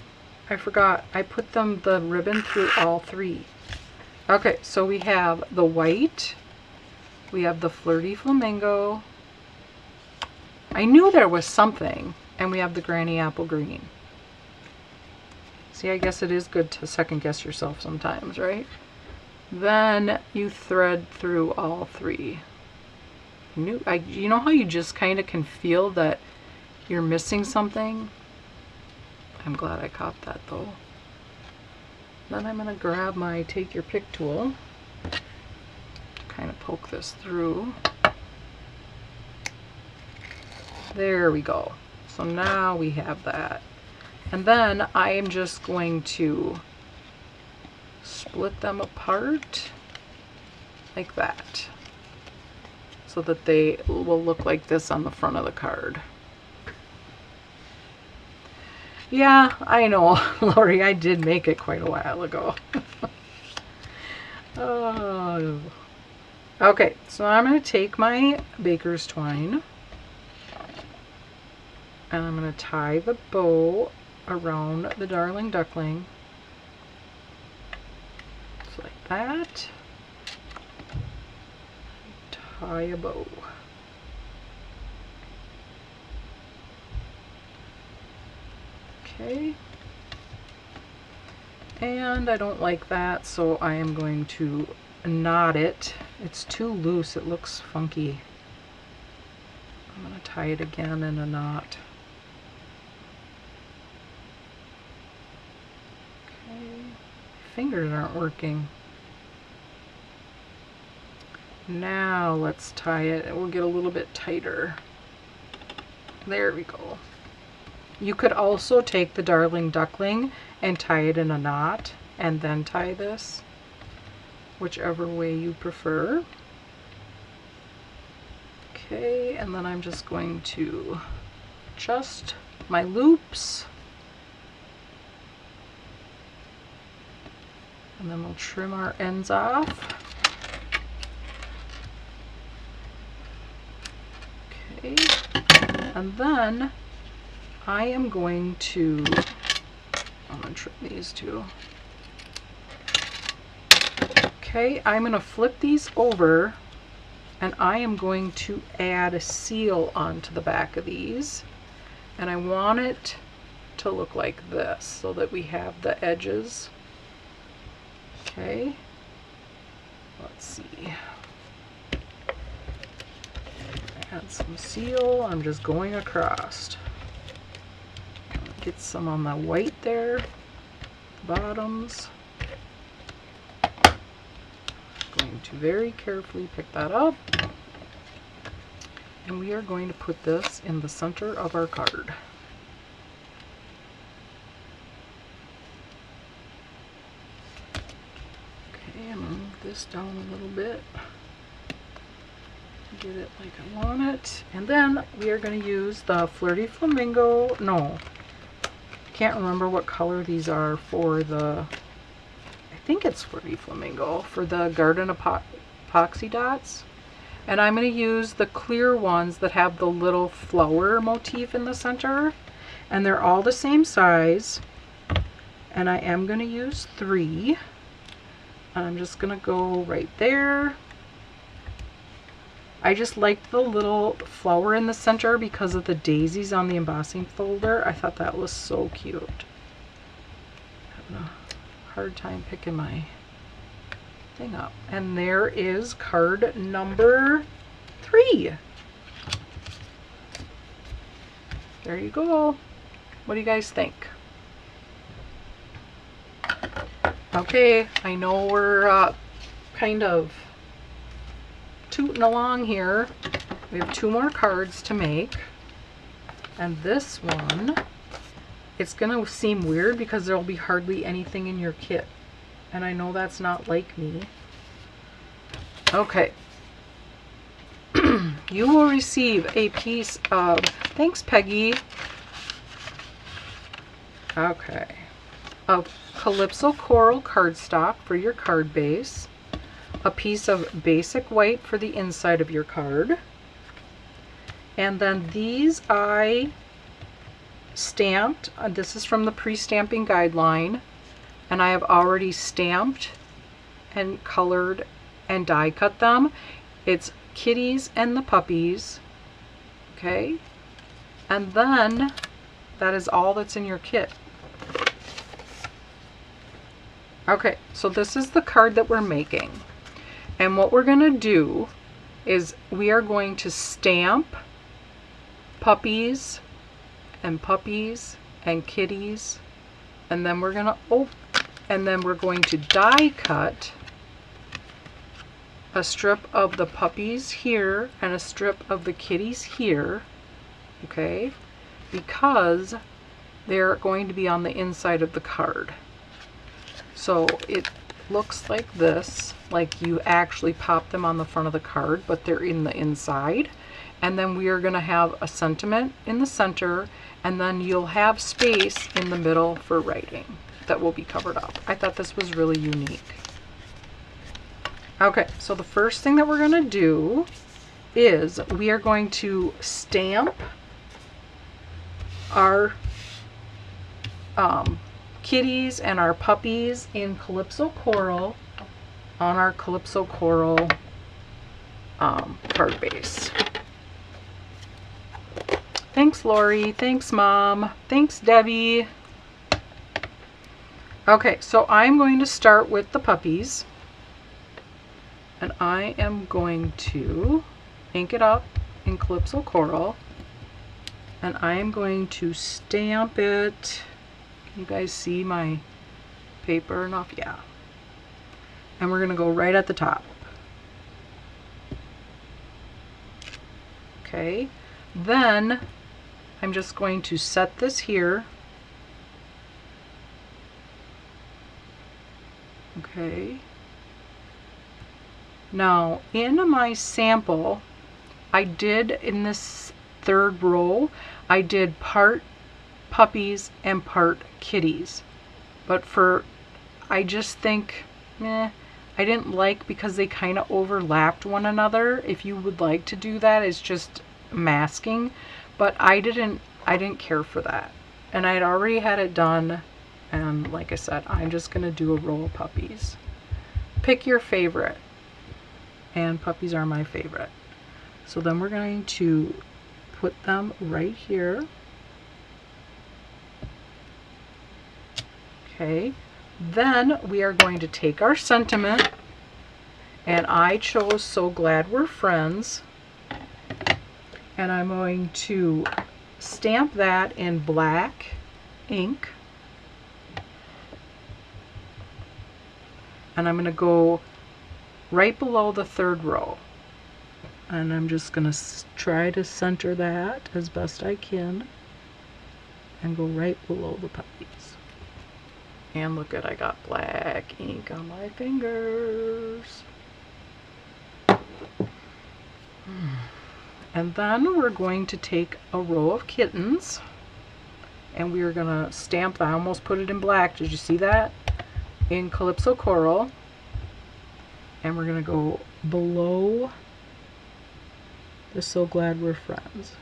I forgot. I put the ribbon through all three. Okay, so we have the white, we have the Flirty Flamingo, I knew there was something, and we have the Granny Apple Green. See, I guess it is good to second guess yourself sometimes, right? Then you thread through all three. You know how you just kind of can feel that you're missing something? I'm glad I caught that though. Then I'm going to grab my Take Your Pick tool to kind of poke this through. There we go. So now we have that. And then I am just going to split them apart like that, so that they will look like this on the front of the card. Yeah, I know, Lori, I did make it quite a while ago. Oh. Okay, so I'm going to take my baker's twine, and I'm going to tie the bow around the Darling Duckling. Just like that. Tie a bow. Okay. And I don't like that, so I am going to knot it. It's too loose, it looks funky. I'm going to tie it again in a knot. fingers aren't working. Now let's tie it, and we'll get a little bit tighter. There we go. You could also take the Darling Duckling and tie it in a knot and then tie this, whichever way you prefer. Okay, and then I'm just going to adjust my loops. And then we'll trim our ends off. Okay, and then I am going to, I'm going to trim these two. Okay, I'm going to flip these over, and I am going to add a seal onto the back of these. And I want it to look like this so that we have the edges. Okay, let's see. Add some seal. I'm just going across. Get some on the white there, bottoms. Going to very carefully pick that up. And we are going to put this in the center of our card. Okay, I'm going to move this down a little bit. Get it like I want it. And then we are going to use the Flirty Flamingo. No, can't remember what color these are for the, I think it's Flirty Flamingo, for the Garden Epoxy dots. And I'm going to use the clear ones that have the little flower motif in the center. And they're all the same size. And I am going to use 3. I'm just going to go right there. I just liked the little flower in the center because of the daisies on the embossing folder. I thought that was so cute. Having a hard time picking my thing up. And there is card number 3. There you go. What do you guys think? Okay, I know we're kind of tooting along here. We have 2 more cards to make. And this one, it's gonna seem weird because there'll be hardly anything in your kit. And I know that's not like me. Okay. You will receive a piece of, thanks Peggy. Okay. Of Calypso Coral cardstock for your card base. A piece of basic white for the inside of your card. And then these I stamped. This is from the pre-stamping guideline. And I have already stamped and colored and die cut them. It's kitties and the puppies. Okay. And then that is all that's in your kit. Okay, so this is the card that we're making. And what we're going to do is we are going to stamp puppies and kitties, and then we're going to die cut a strip of the puppies here and a strip of the kitties here, okay, because they're going to be on the inside of the card. So it looks like this, like you actually pop them on the front of the card, but they're in the inside. And then we are going to have a sentiment in the center, and then you'll have space in the middle for writing that will be covered up. I thought this was really unique. Okay, so the first thing that we're going to do is we are going to stamp our kitties and our puppies in Calypso Coral on our Calypso Coral card base. Thanks, Lori. Thanks, Mom. Thanks, Debbie. Okay, so I'm going to start with the puppies. And I am going to ink it up in Calypso Coral. And I am going to stamp it. Can you guys see my paper enough? Yeah. And we're going to go right at the top. Okay. Then I'm just going to set this here. Okay. Now, in my sample, I did, in this third row, I did part puppies and part kitties. But I just think, I didn't like, because they kind of overlapped one another. If you would like to do that, it's just masking. But I didn't care for that. And I'd already had it done. And like I said, I'm just going to do a row of puppies. Pick your favorite. And puppies are my favorite. So then we're going to put them right here. Okay. Then we are going to take our sentiment. And I chose So Glad We're Friends. And I'm going to stamp that in black ink. And I'm going to go right below the third row. And I'm just going to try to center that as best I can. And go right below the puppies. And look at, I got black ink on my fingers. And then we're going to take a row of kittens. And we are going to stamp, I almost put it in black, did you see that? In Calypso Coral. And we're going to go below the So Glad We're Friends.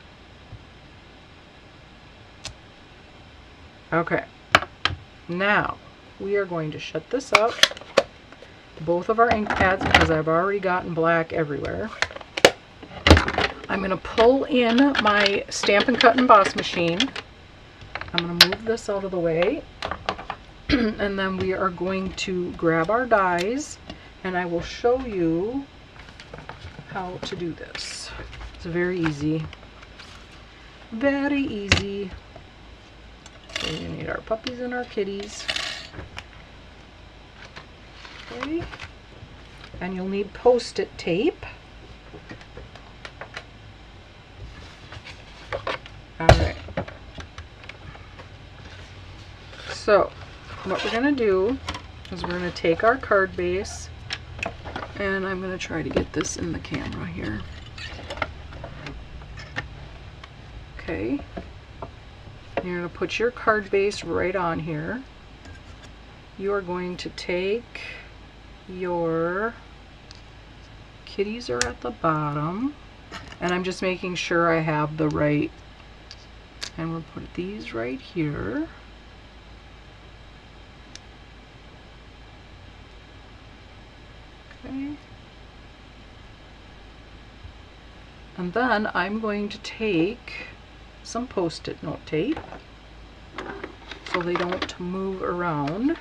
Okay. Now, we are going to shut this up. Both of our ink pads, because I've already gotten black everywhere. I'm going to pull in my Stampin' Cut Emboss machine. I'm going to move this out of the way. And then we are going to grab our dies. And I will show you how to do this. It's very easy. Very easy. So we need our puppies and our kitties. Okay. And you'll need Post-it tape. Alright. So, what we're going to do is we're going to take our card base, and I'm going to try to get this in the camera here. Okay. You're going to put your card base right on here. You are going to take your kitties are at the bottom, and I'm just making sure I have the right, and we'll put these right here. Okay. And then I'm going to take some Post-it note tape so they don't move around.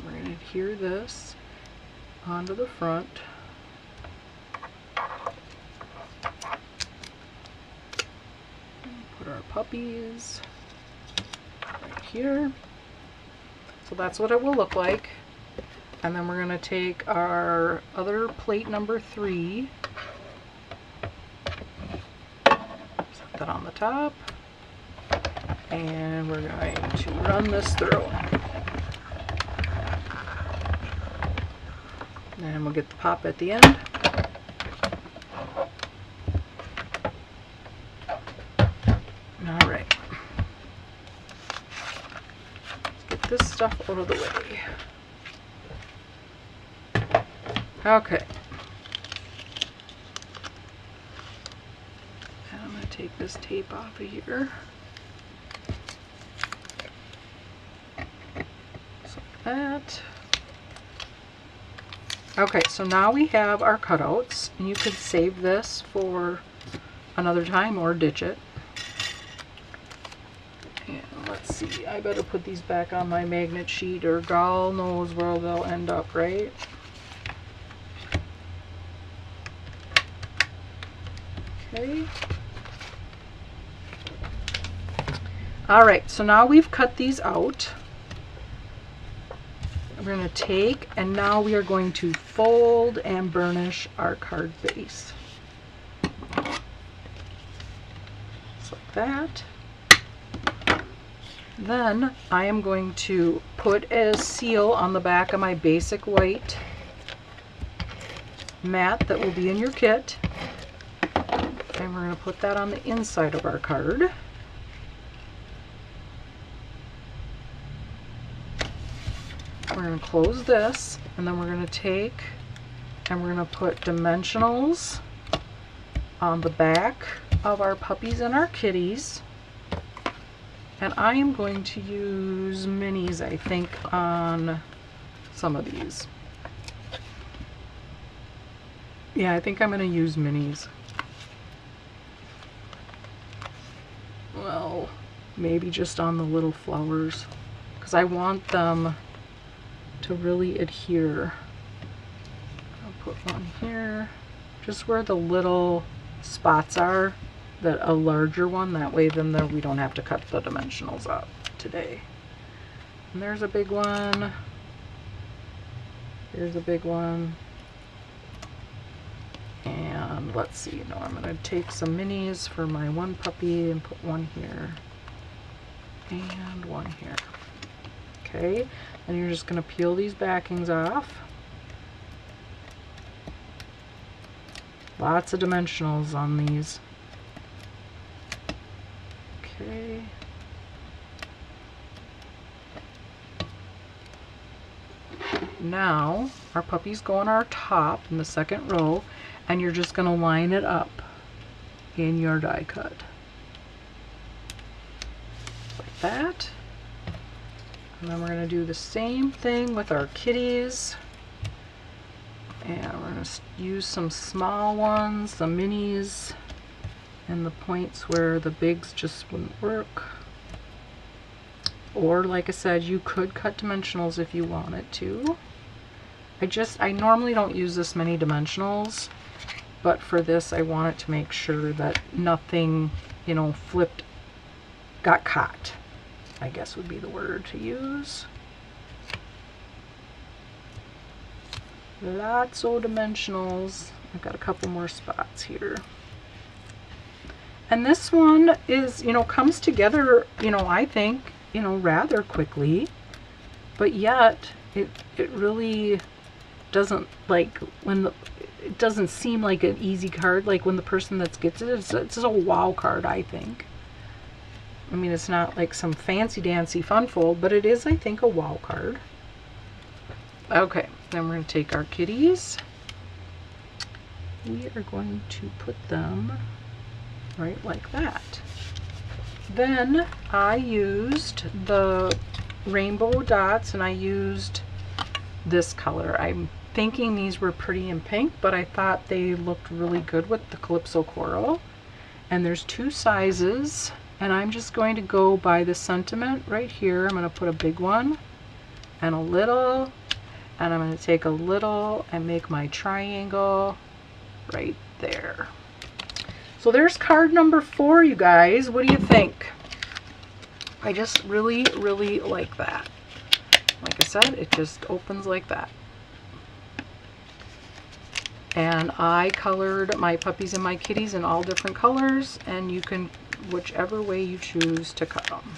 We're going to adhere this onto the front. Put our puppies right here. So that's what it will look like. And then we're going to take our other plate number 3, set that on the top, and we're going to run this through. And we'll get the pop at the end. Alright. Let's get this stuff out of the way. Okay. And I'm going to take this tape off of here. Just like that. Okay, so now we have our cutouts, and you could save this for another time or ditch it. And let's see, I better put these back on my magnet sheet, or God knows where they'll end up, right? Okay. All right, so now we've cut these out. We're going to take, and now we are going to fold and burnish our card base. Just like that. Then I am going to put a seal on the back of my basic white mat that will be in your kit. And we're going to put that on the inside of our card. We're going to close this, and then we're going to take and we're going to put dimensionals on the back of our puppies and our kitties. And I am going to use minis, I think, on some of these. Yeah, I think I'm going to use minis. Well, maybe just on the little flowers, because I want them to really adhere. I'll put one here, just where the little spots are, that a larger one, that way then we don't have to cut the dimensionals up today. And there's a big one. Here's a big one. And let's see, no, I'm going to take some minis for my one puppy and put one here and one here. Okay, and you're just going to peel these backings off. Lots of dimensionals on these. Okay. Now our puppies go on our top in the second row, and you're just going to line it up in your die cut like that. And then we're going to do the same thing with our kitties, and we're going to use some small ones, the minis, and the points where the bigs just wouldn't work. Or like I said, you could cut dimensionals if you wanted to. I normally don't use this many dimensionals, but for this I wanted to make sure that nothing, you know, got caught, I guess would be the word to use. Lots of dimensionals. I've got a couple more spots here. And this one is, you know, comes together, you know, I think, you know, rather quickly, but yet it really doesn't, like, it doesn't seem like an easy card. Like when the person that gets it, it's a wow card, I think. I mean, it's not like some fancy dancy fun fold, but it is, I think, a wow card. Okay, then we're going to take our kitties. We are going to put them right like that. Then I used the rainbow dots, and I used this color. I'm thinking these were pretty in pink, but I thought they looked really good with the Calypso Coral. And there's two sizes, and I'm just going to go by the sentiment right here. I'm going to put a big one and a little, and I'm going to take a little and make my triangle right there. So there's card number 4, you guys. What do you think? I just really, really like that. Like I said, it just opens like that. And I colored my puppies and my kitties in all different colors, and you can, whichever way you choose to cut them.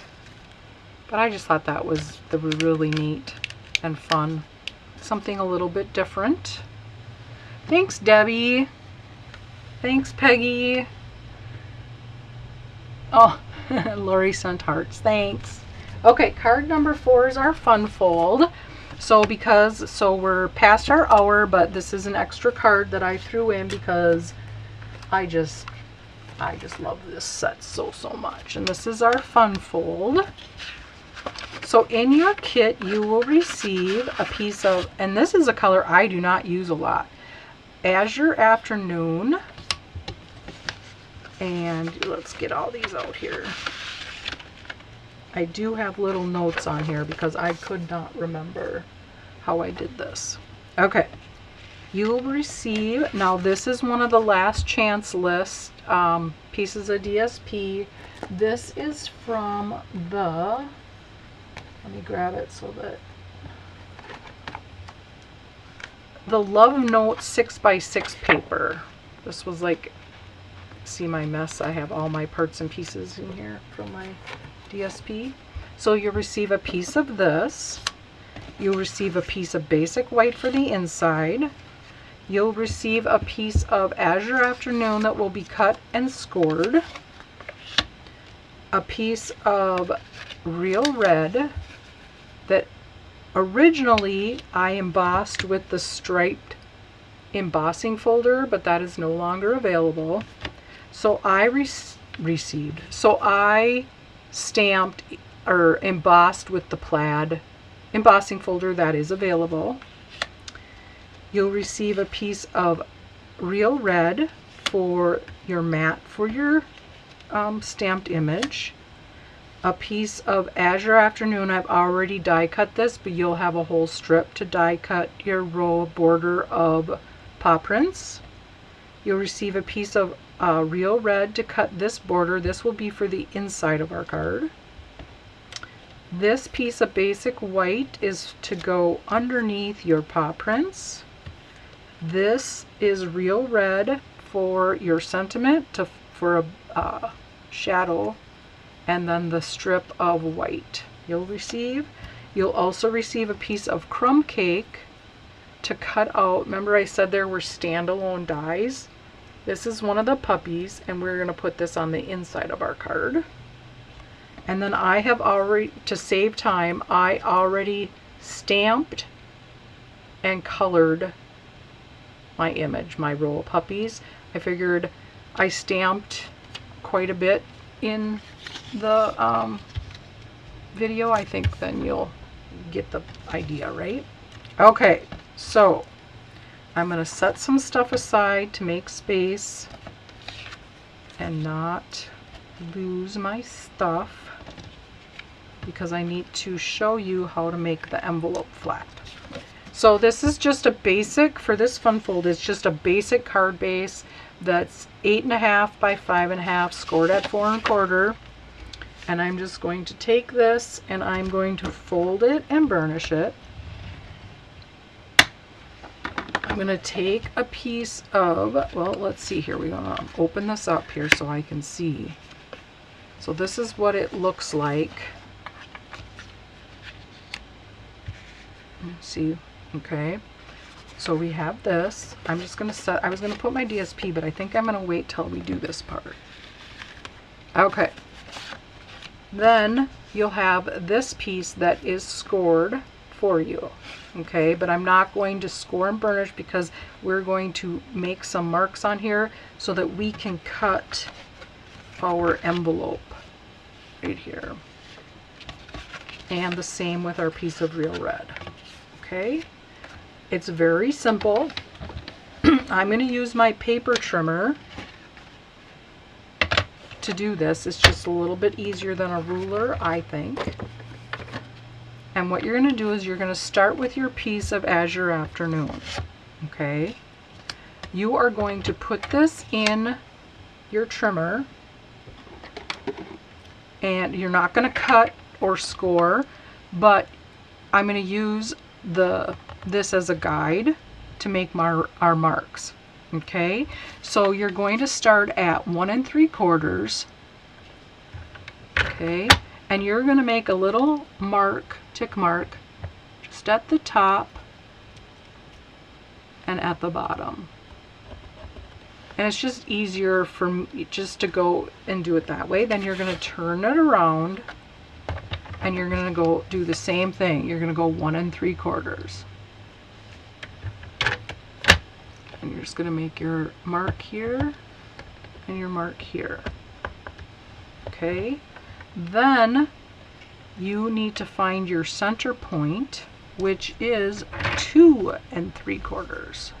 But I just thought that was really neat and fun. Something a little bit different. Thanks, Debbie. Thanks, Peggy. Oh, Lori sent hearts. Thanks. Okay, card number 4 is our fun fold. So we're past our hour, but this is an extra card that I threw in because I just love this set so much. And this is our fun fold. So in your kit, you will receive a piece of, and this is a color I do not use a lot, Azure Afternoon. And let's get all these out here. I do have little notes on here because I could not remember how I did this. Okay. You'll receive, now this is one of the last chance list pieces of DSP. This is from the, let me grab it so that, the Love Note 6x6 paper. This was like, see my mess, I have all my parts and pieces in here from my DSP. So you'll receive a piece of this. You'll receive a piece of basic white for the inside. You'll receive a piece of Azure Afternoon that will be cut and scored. A piece of Real Red that originally I embossed with the striped embossing folder, but that is no longer available. So I I stamped or embossed with the plaid embossing folder that is available. You'll receive a piece of Real Red for your mat for your stamped image. A piece of Azure Afternoon. I've already die cut this, but you'll have a whole strip to die cut your row border of paw prints. You'll receive a piece of Real Red to cut this border. This will be for the inside of our card. This piece of basic white is to go underneath your paw prints. This is Real Red for your sentiment, for a shadow, and then the strip of white you'll receive. You'll also receive a piece of crumb cake to cut out. Remember I said there were standalone dies? This is one of the puppies, and we're going to put this on the inside of our card. And then I have already, to save time, I already stamped and colored my image, my row of puppies. I figured I stamped quite a bit in the video. I think then you'll get the idea, right? Okay, so I'm going to set some stuff aside to make space and not lose my stuff, because I need to show you how to make the envelope flap. So this is just a basic, for this fun fold, it's just a basic card base that's 8.5 by 5.5, scored at 4 1/4. And I'm just going to take this and I'm going to fold it and burnish it. I'm going to take a piece of, well, let's see here. We're going to open this up here so I can see. So this is what it looks like. Let's see. Okay. So we have this. I'm just going to set, I was going to put my DSP, but I think I'm going to wait till we do this part. Okay. Then you'll have this piece that is scored for you. Okay, but I'm not going to score and burnish because we're going to make some marks on here so that we can cut our envelope right here. And the same with our piece of Real Red. Okay, it's very simple. I'm going to use my paper trimmer to do this. It's just a little bit easier than a ruler, I think. And what you're going to do is you're going to start with your piece of Azure Afternoon. Okay, you are going to put this in your trimmer, and you're not going to cut or score, but I'm going to use this as a guide to make our marks. Okay, so you're going to start at 1 3/4. Okay, and you're going to make a little mark, tick mark, just at the top and at the bottom. And it's just easier for me just to go and do it that way. Then you're going to turn it around and you're going to go do the same thing. You're going to go 1 3/4. And you're just going to make your mark here and your mark here. Okay, then you need to find your center point, which is 2 3/4.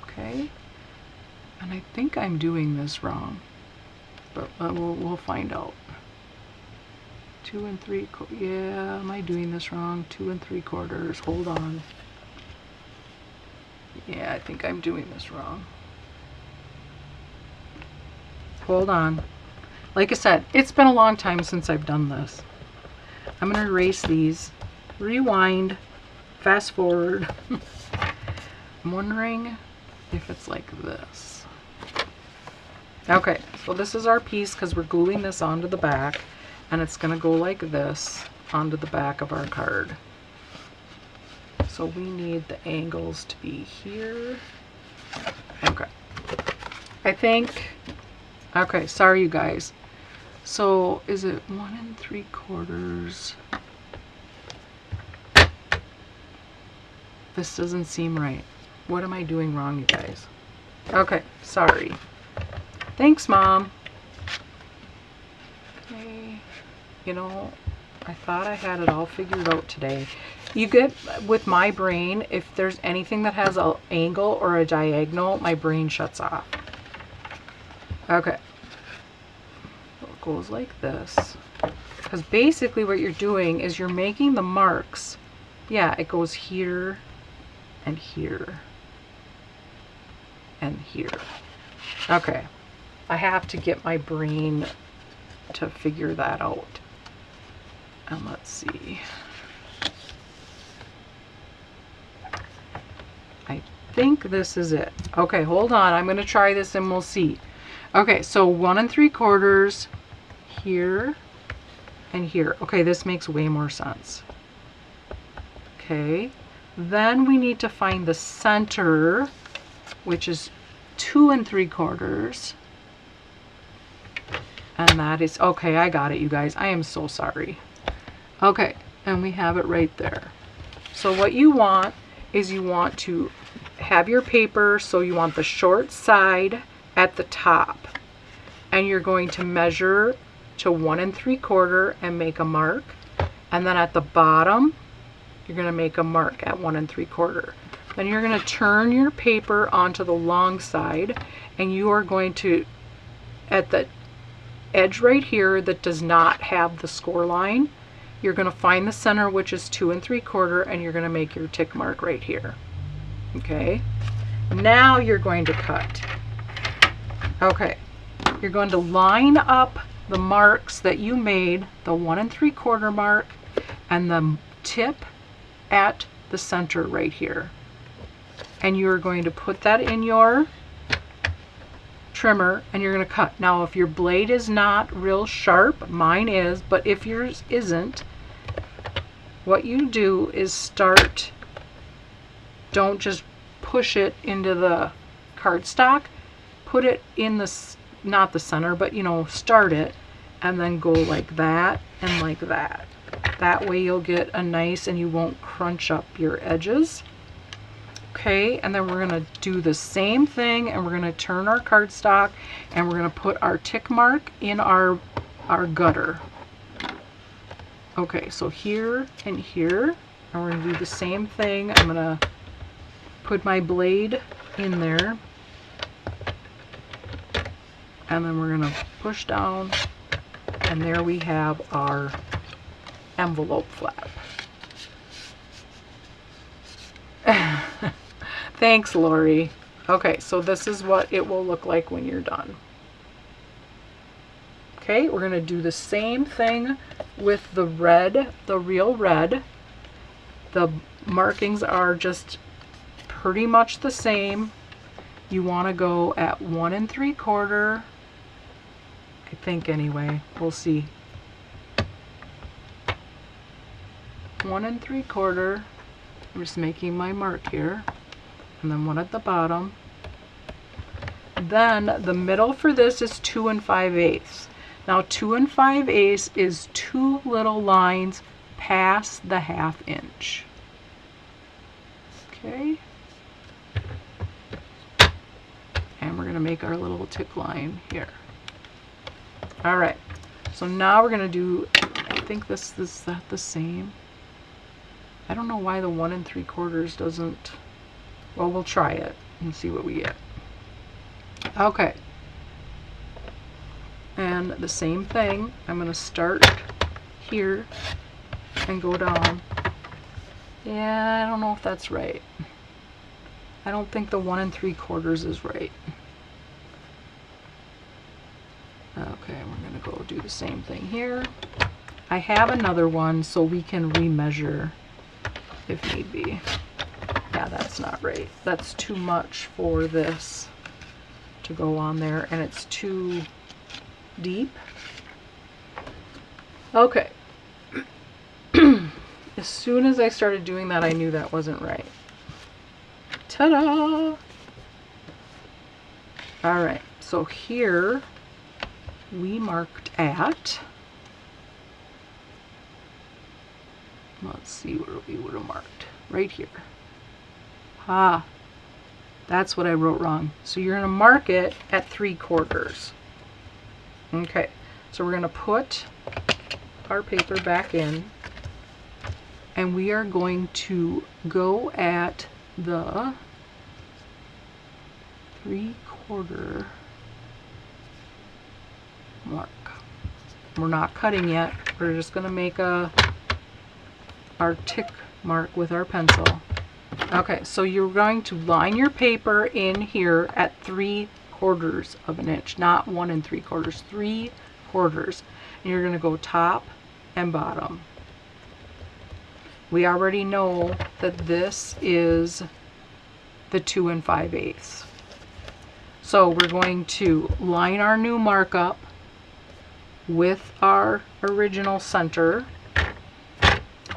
Okay, and I think I'm doing this wrong, but we'll find out. 2 3/4. Yeah, am I doing this wrong? 2 3/4. Hold on. Yeah, I think I'm doing this wrong. Hold on. Like I said, it's been a long time since I've done this. I'm going to erase these, rewind, fast forward. I'm wondering if it's like this. Okay, so this is our piece because we're gluing this onto the back, and it's going to go like this onto the back of our card. So we need the angles to be here. Okay. I think, okay, sorry you guys. So is it 1 3/4? This doesn't seem right. What am I doing wrong, you guys? Okay, sorry. Thanks, Mom. Okay. You know, I thought I had it all figured out today. You get, with my brain, if there's anything that has an angle or a diagonal, my brain shuts off. Okay. So it goes like this. Because basically what you're doing is you're making the marks. Yeah, it goes here and here and here. Okay. I have to get my brain to figure that out. And let's see. I think this is it. Okay, hold on. I'm going to try this and we'll see. Okay, so 1 3/4 here and here. Okay, this makes way more sense. Okay, then we need to find the center, which is 2 3/4. And that is, okay, I got it, you guys. I am so sorry. Okay, and we have it right there. So what you want is you want to have your paper, so you want the short side at the top. And you're going to measure to 1 3/4 and make a mark. And then at the bottom, you're going to make a mark at 1 3/4. Then you're going to turn your paper onto the long side, and you are going to, at the edge right here that does not have the score line, you're going to find the center, which is 2 3/4, and you're going to make your tick mark right here. Okay, now you're going to cut. Okay, you're going to line up the marks that you made, the 1 3/4 mark and the tip at the center right here, and you're going to put that in your trimmer and you're going to cut. Now if your blade is not real sharp, mine is, but if yours isn't, what you do is start, don't just push it into the cardstock, put it in the, not the center, but you know, start it and then go like that and like that. That way you'll get a nice, and you won't crunch up your edges. Okay, and then we're going to do the same thing, and we're going to turn our cardstock and we're going to put our tick mark in our gutter. Okay, so here and here, and we're going to do the same thing. I'm going to put my blade in there, and then we're going to push down, and there we have our envelope flap. Thanks, Lori. Okay, so this is what it will look like when you're done. Okay, we're going to do the same thing with the red, the real red. The markings are just pretty much the same. You want to go at 1 3/4, I think anyway. We'll see. 1 3/4. I'm just making my mark here, and then 1 at the bottom. Then the middle for this is 2 5/8. Now 2 5/8 is 2 little lines past the 1/2 inch. Okay. And we're going to make our little tick line here. All right. So now we're going to do, I think this is that the same. I don't know why the 1 3/4 doesn't, well, we'll try it and see what we get. Okay. And the same thing, I'm going to start here and go down. Yeah, I don't know if that's right. I don't think the 1 3/4 is right. Okay, we're gonna go do the same thing here. I have another one so we can remeasure if need be. Yeah, that's not right. That's too much for this to go on there, and it's too deep. Okay. As soon as I started doing that, I knew that wasn't right. Ta-da! All right, so here we marked at, let's see where we would have marked, right here. Ah, that's what I wrote wrong. So you're gonna mark it at 3/4. Okay, so we're gonna put our paper back in, and we are going to go at the 3/4 mark. We're not cutting yet. We're just going to make our tick mark with our pencil. Okay, so you're going to line your paper in here at 3/4 of an inch, not 1 3/4, 3/4. And you're going to go top and bottom. We already know that this is the 2 5/8. So we're going to line our new markup with our original center,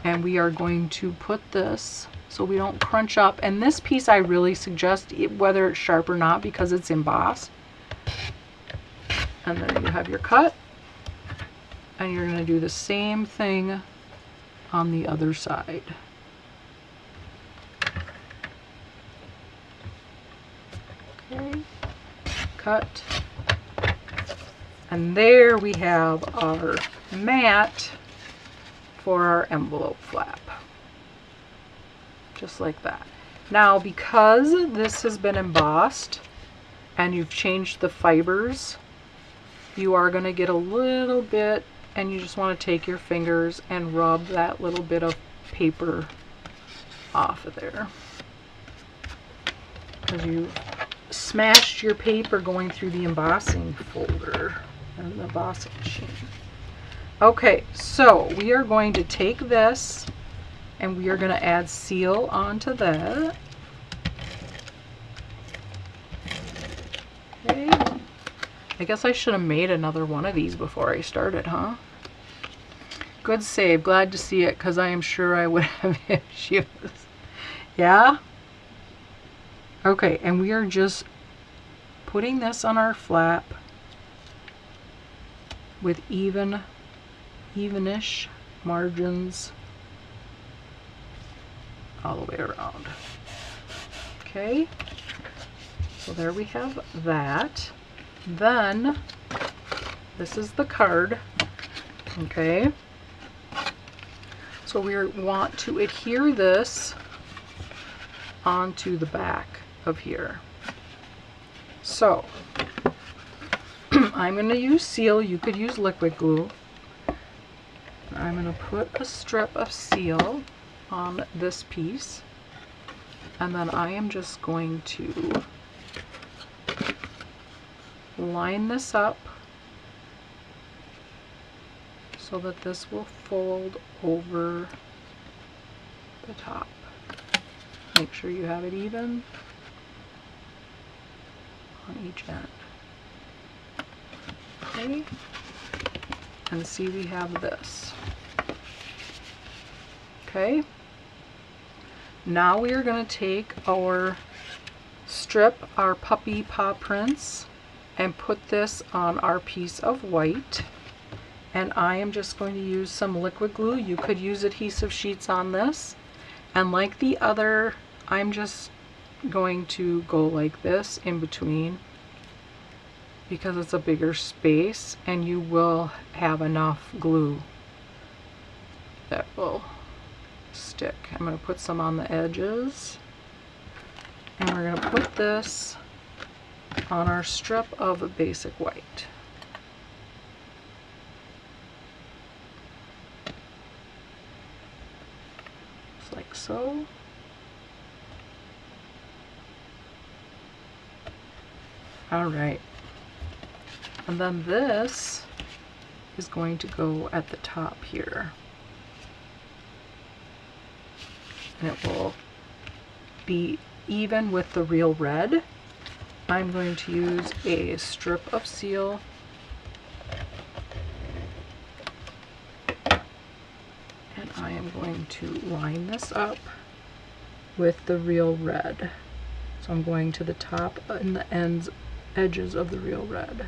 and we are going to put this so we don't crunch up. And this piece I really suggest, whether it's sharp or not, because it's embossed. And then you have your cut, and you're going to do the same thing on the other side. Okay, cut. And there we have our mat for our envelope flap. Just like that. Now, because this has been embossed and you've changed the fibers, you are going to get a little bit, and you just want to take your fingers and rub that little bit of paper off of there, because you smashed your paper going through the embossing folder and the embossing machine. Okay, so we are going to take this and we are going to add seal onto that. Okay. I guess I should have made another one of these before I started, huh? Good save. Glad to see it, because I am sure I would have issues. Yeah? Okay, and we are just putting this on our flap with evenish margins all the way around. Okay, so there we have that. Then this is the card. Okay, so we want to adhere this onto the back of here. So I'm going to use seal. You could use liquid glue. I'm going to put a strip of seal on this piece, and then I am just going to line this up so that this will fold over the top. Make sure you have it even on each end. Okay, and see, we have this. Okay, now we are going to take our strip, our puppy paw prints, and put this on our piece of white. And I am just going to use some liquid glue. You could use adhesive sheets on this. And like the other, I'm just going to go like this in between, because it's a bigger space and you will have enough glue that will stick. I'm going to put some on the edges, and we're going to put this on our strip of basic white. Just like so. All right. And then this is going to go at the top here. And it will be even with the real red. I'm going to use a strip of seal and I am going to line this up with the real red. So I'm going to the top and the edges of the real red.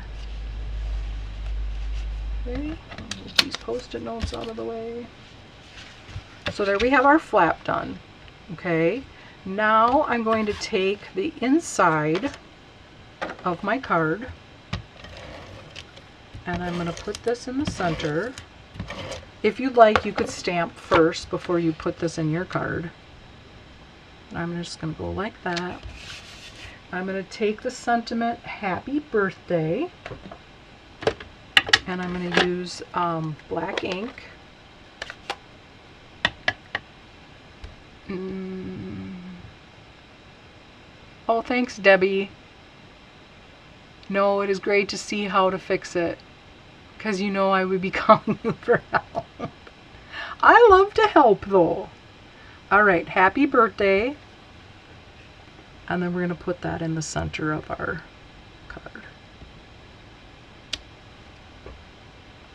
Okay, I'll move these post-it notes out of the way. So there we have our flap done. Okay, now I'm going to take the inside of my card and I'm going to put this in the center. If you'd like, you could stamp first before you put this in your card. I'm just going to go like that. I'm going to take the sentiment happy birthday and I'm going to use black ink. Oh, thanks, Debbie. No, it is great to see how to fix it, because you know I would be calling you for help. I love to help, though. All right, happy birthday. And then we're going to put that in the center of our card.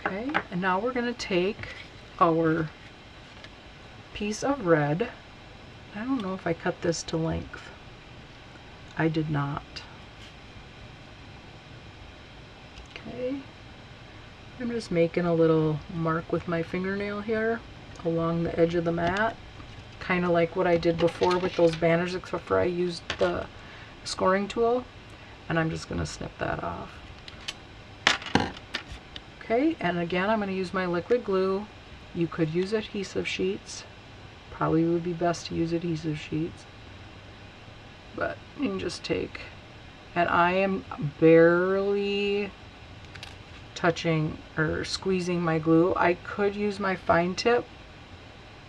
Okay, and now we're going to take our piece of red. I don't know if I cut this to length. I did not. Okay, I'm just making a little mark with my fingernail here along the edge of the mat, kind of like what I did before with those banners, except for I used the scoring tool, and I'm just going to snip that off. Okay, and again I'm going to use my liquid glue. You could use adhesive sheets. Probably would be best to use adhesive sheets, but you can just take, and I am barely touching or squeezing my glue. I could use my fine tip,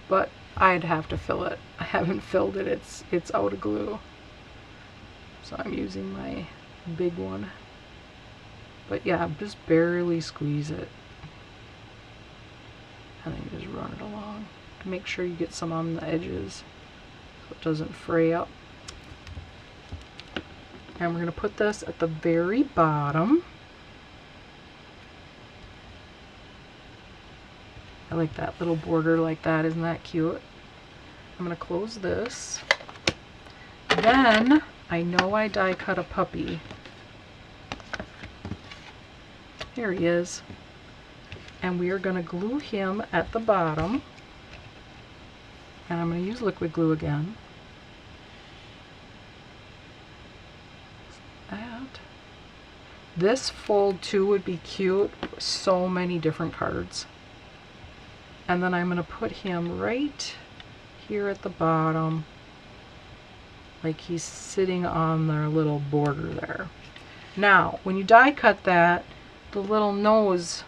but I'd have to fill it. I haven't filled it. It's out of glue, so I'm using my big one. But yeah, just barely squeeze it and then just run it along. Make sure you get some on the edges so it doesn't fray up. And we're going to put this at the very bottom. I like that little border like that. Isn't that cute? I'm going to close this. Then I know I die cut a puppy. Here he is. And we are going to glue him at the bottom. And I'm going to use liquid glue again. That. This fold too would be cute. So many different cards. And then I'm going to put him right here at the bottom, like he's sitting on their little border there. Now, when you die cut that, the little nose,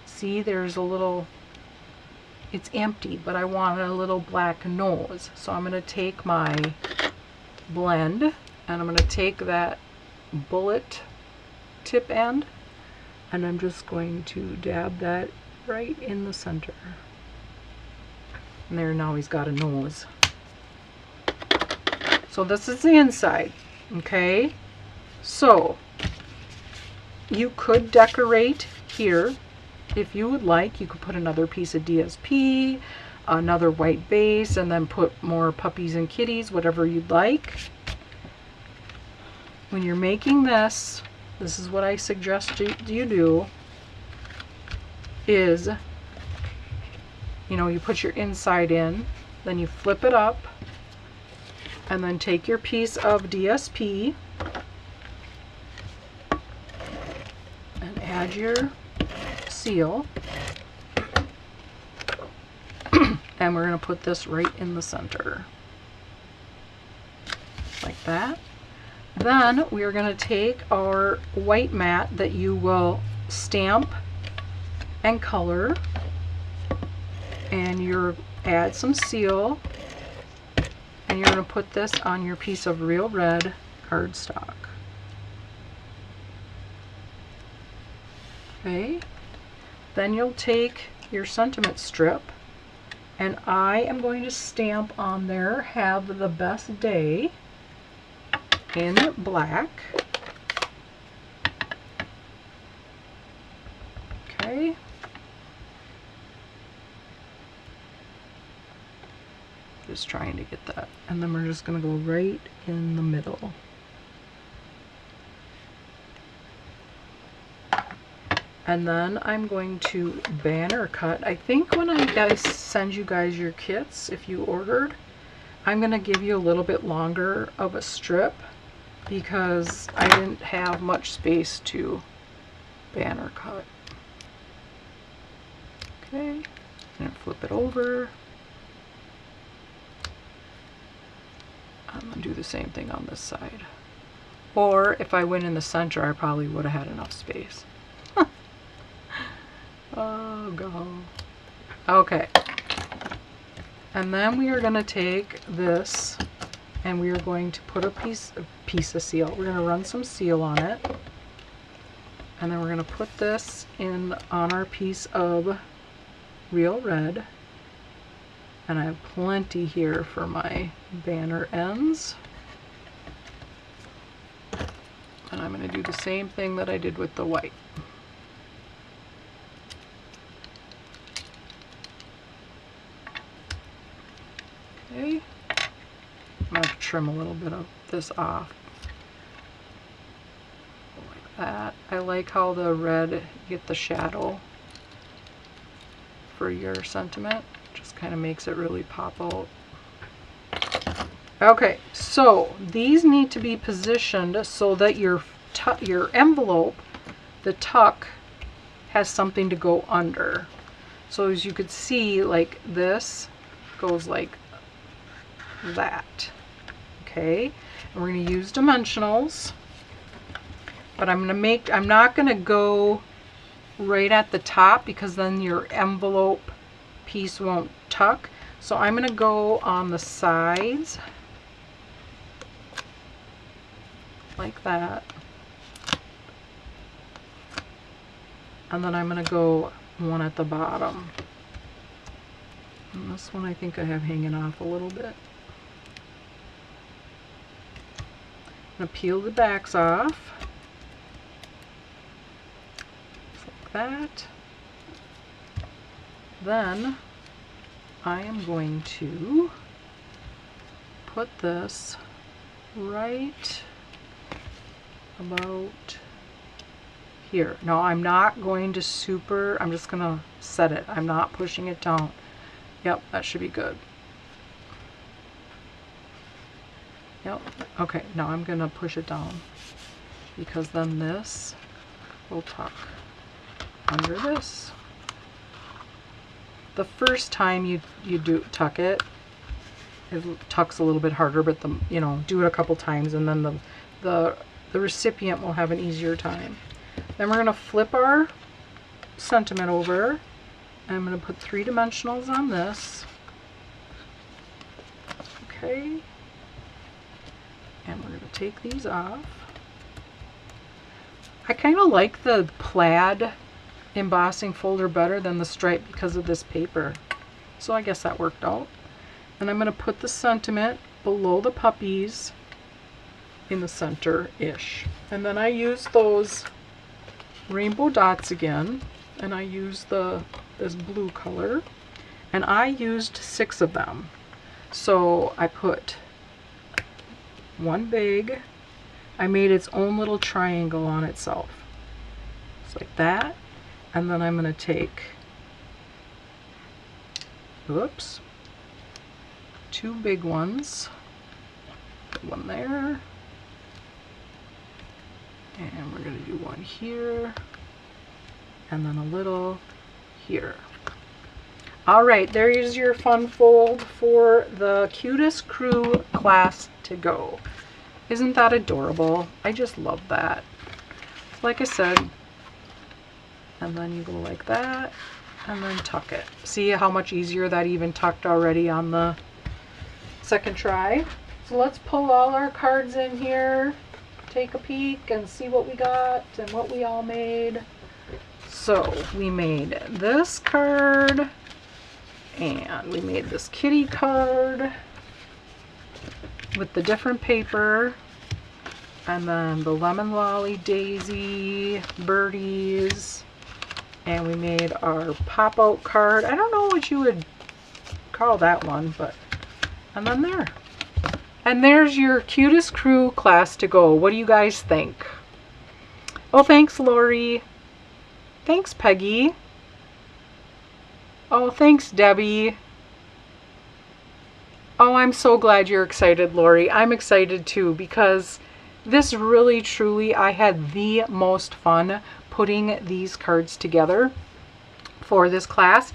see there's a little, it's empty, but I want a little black nose. So I'm going to take my blend and I'm going to take that bullet tip end and I'm just going to dab that right in the center. And there, now he's got a nose. So this is the inside, okay? So you could decorate here if you would like. You could put another piece of DSP, another white base, and then put more puppies and kitties, whatever you'd like. When you're making this, this is what I suggest you do, is, you know, you put your inside in, then you flip it up, and then take your piece of DSP and add your seal. And we're going to put this right in the center. Like that. Then we are going to take our white mat that you will stamp and color, and you're add some seal, and you're going to put this on your piece of real red cardstock. Okay, then you'll take your sentiment strip, and I am going to stamp on there, "Have the best day," in black. Okay. Just trying to get that. And then we're just going to go right in the middle. And then I'm going to banner cut. I think when I send you guys your kits, if you ordered, I'm going to give you a little bit longer of a strip because I didn't have much space to banner cut. Okay, and flip it over. I'm going to do the same thing on this side. Or if I went in the center, I probably would have had enough space. Oh, God. Okay. And then we are going to take this and we are going to put a piece of seal. We're going to run some seal on it. And then we're going to put this in on our piece of real red. And I have plenty here for my banner ends. And I'm going to do the same thing that I did with the white. Okay. I'm going to trim a little bit of this off. Like that. I like how the red, you get the shadow for your sentiment. Just kind of makes it really pop out. Okay, so these need to be positioned so that your envelope, the tuck, has something to go under. So as you could see, like this goes like that. Okay, and we're going to use dimensionals, but I'm not going to go right at the top because then your envelope piece won't tuck. So I'm going to go on the sides like that, and then I'm going to go one at the bottom. And this one I think I have hanging off a little bit. I'm going to peel the backs off just like that. Then I am going to put this right about here. No, I'm not going to I'm just going to set it. I'm not pushing it down. Yep, that should be good. Yep, okay, now I'm going to push it down because then this will tuck under this. The first time you do tuck it, it tucks a little bit harder, but do it a couple times and then the recipient will have an easier time. Then we're going to flip our sentiment over. I'm going to put 3 dimensionals on this. Okay. And we're going to take these off. I kind of like the plaid embossing folder better than the stripe because of this paper. So I guess that worked out. And I'm going to put the sentiment below the puppies in the center-ish. And then I use those rainbow dots again, and I use this blue color, and I used 6 of them. So I put one big, I made its own little triangle on itself. Just like that. And then I'm going to take, oops, 2 big ones, one there, and we're going to do one here, and then a little here. All right, there is your fun fold for the Cutest Crew class to go. Isn't that adorable? I just love that. Like I said, and then you go like that, and then tuck it. See how much easier that even tucked already on the second try? So let's pull all our cards in here, take a peek, and see what we got and what we all made. So we made this card, and we made this kitty card with the different paper, and then the lemon lolly, daisy, birdies, and we made our pop-out card. I don't know what you would call that one, but, and then there. And there's your Cutest Crew class to go. What do you guys think? Oh, thanks, Lori. Thanks, Peggy. Oh, thanks, Debbie. Oh, I'm so glad you're excited, Lori. I'm excited too, because this really, truly, I had the most fun putting these cards together for this class.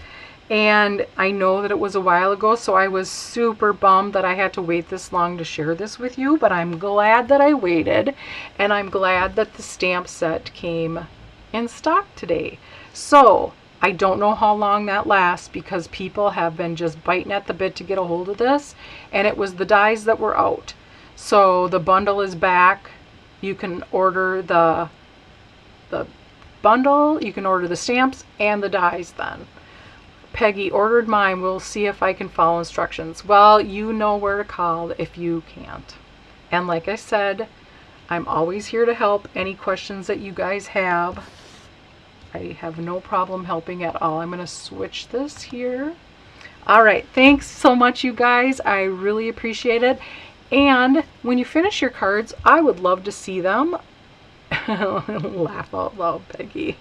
And I know that it was a while ago, so I was super bummed that I had to wait this long to share this with you, but I'm glad that I waited, and I'm glad that the stamp set came in stock today. So I don't know how long that lasts, because people have been just biting at the bit to get a hold of this, and it was the dies that were out. So the bundle is back. You can order the bundle, you can order the stamps and the dies then. Peggy ordered mine. We'll see if I can follow instructions. Well, you know where to call if you can't. And like I said, I'm always here to help. Any questions that you guys have, I have no problem helping at all. I'm going to switch this here. All right. Thanks so much, you guys. I really appreciate it. And when you finish your cards, I would love to see them. Laugh out loud, Peggy.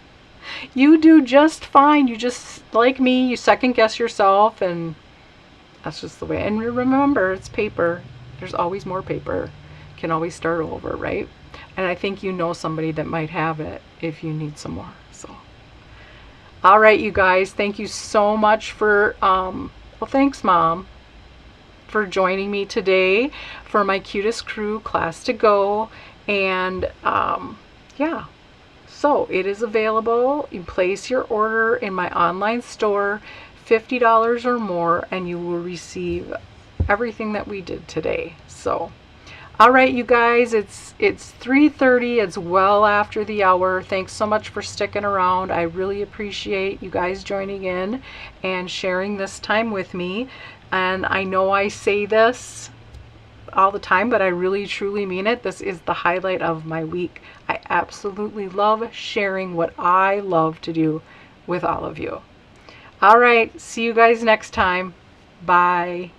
You do just fine. You just, like me, you second guess yourself, and that's just the way. And remember, it's paper. There's always more paper. Can always start over, right? And I think you know somebody that might have it if you need some more. So, all right, you guys, thank you so much for, well, thanks, Mom, for joining me today for my Cutest Crew class to go. And yeah. So it is available. You place your order in my online store, $50 or more, and you will receive everything that we did today. So, all right, you guys, it's 3:30. It's well after the hour. Thanks so much for sticking around. I really appreciate you guys joining in and sharing this time with me. And I know I say this all the time, but I really truly mean it. This is the highlight of my week. I absolutely love sharing what I love to do with all of you. All right, see you guys next time. Bye.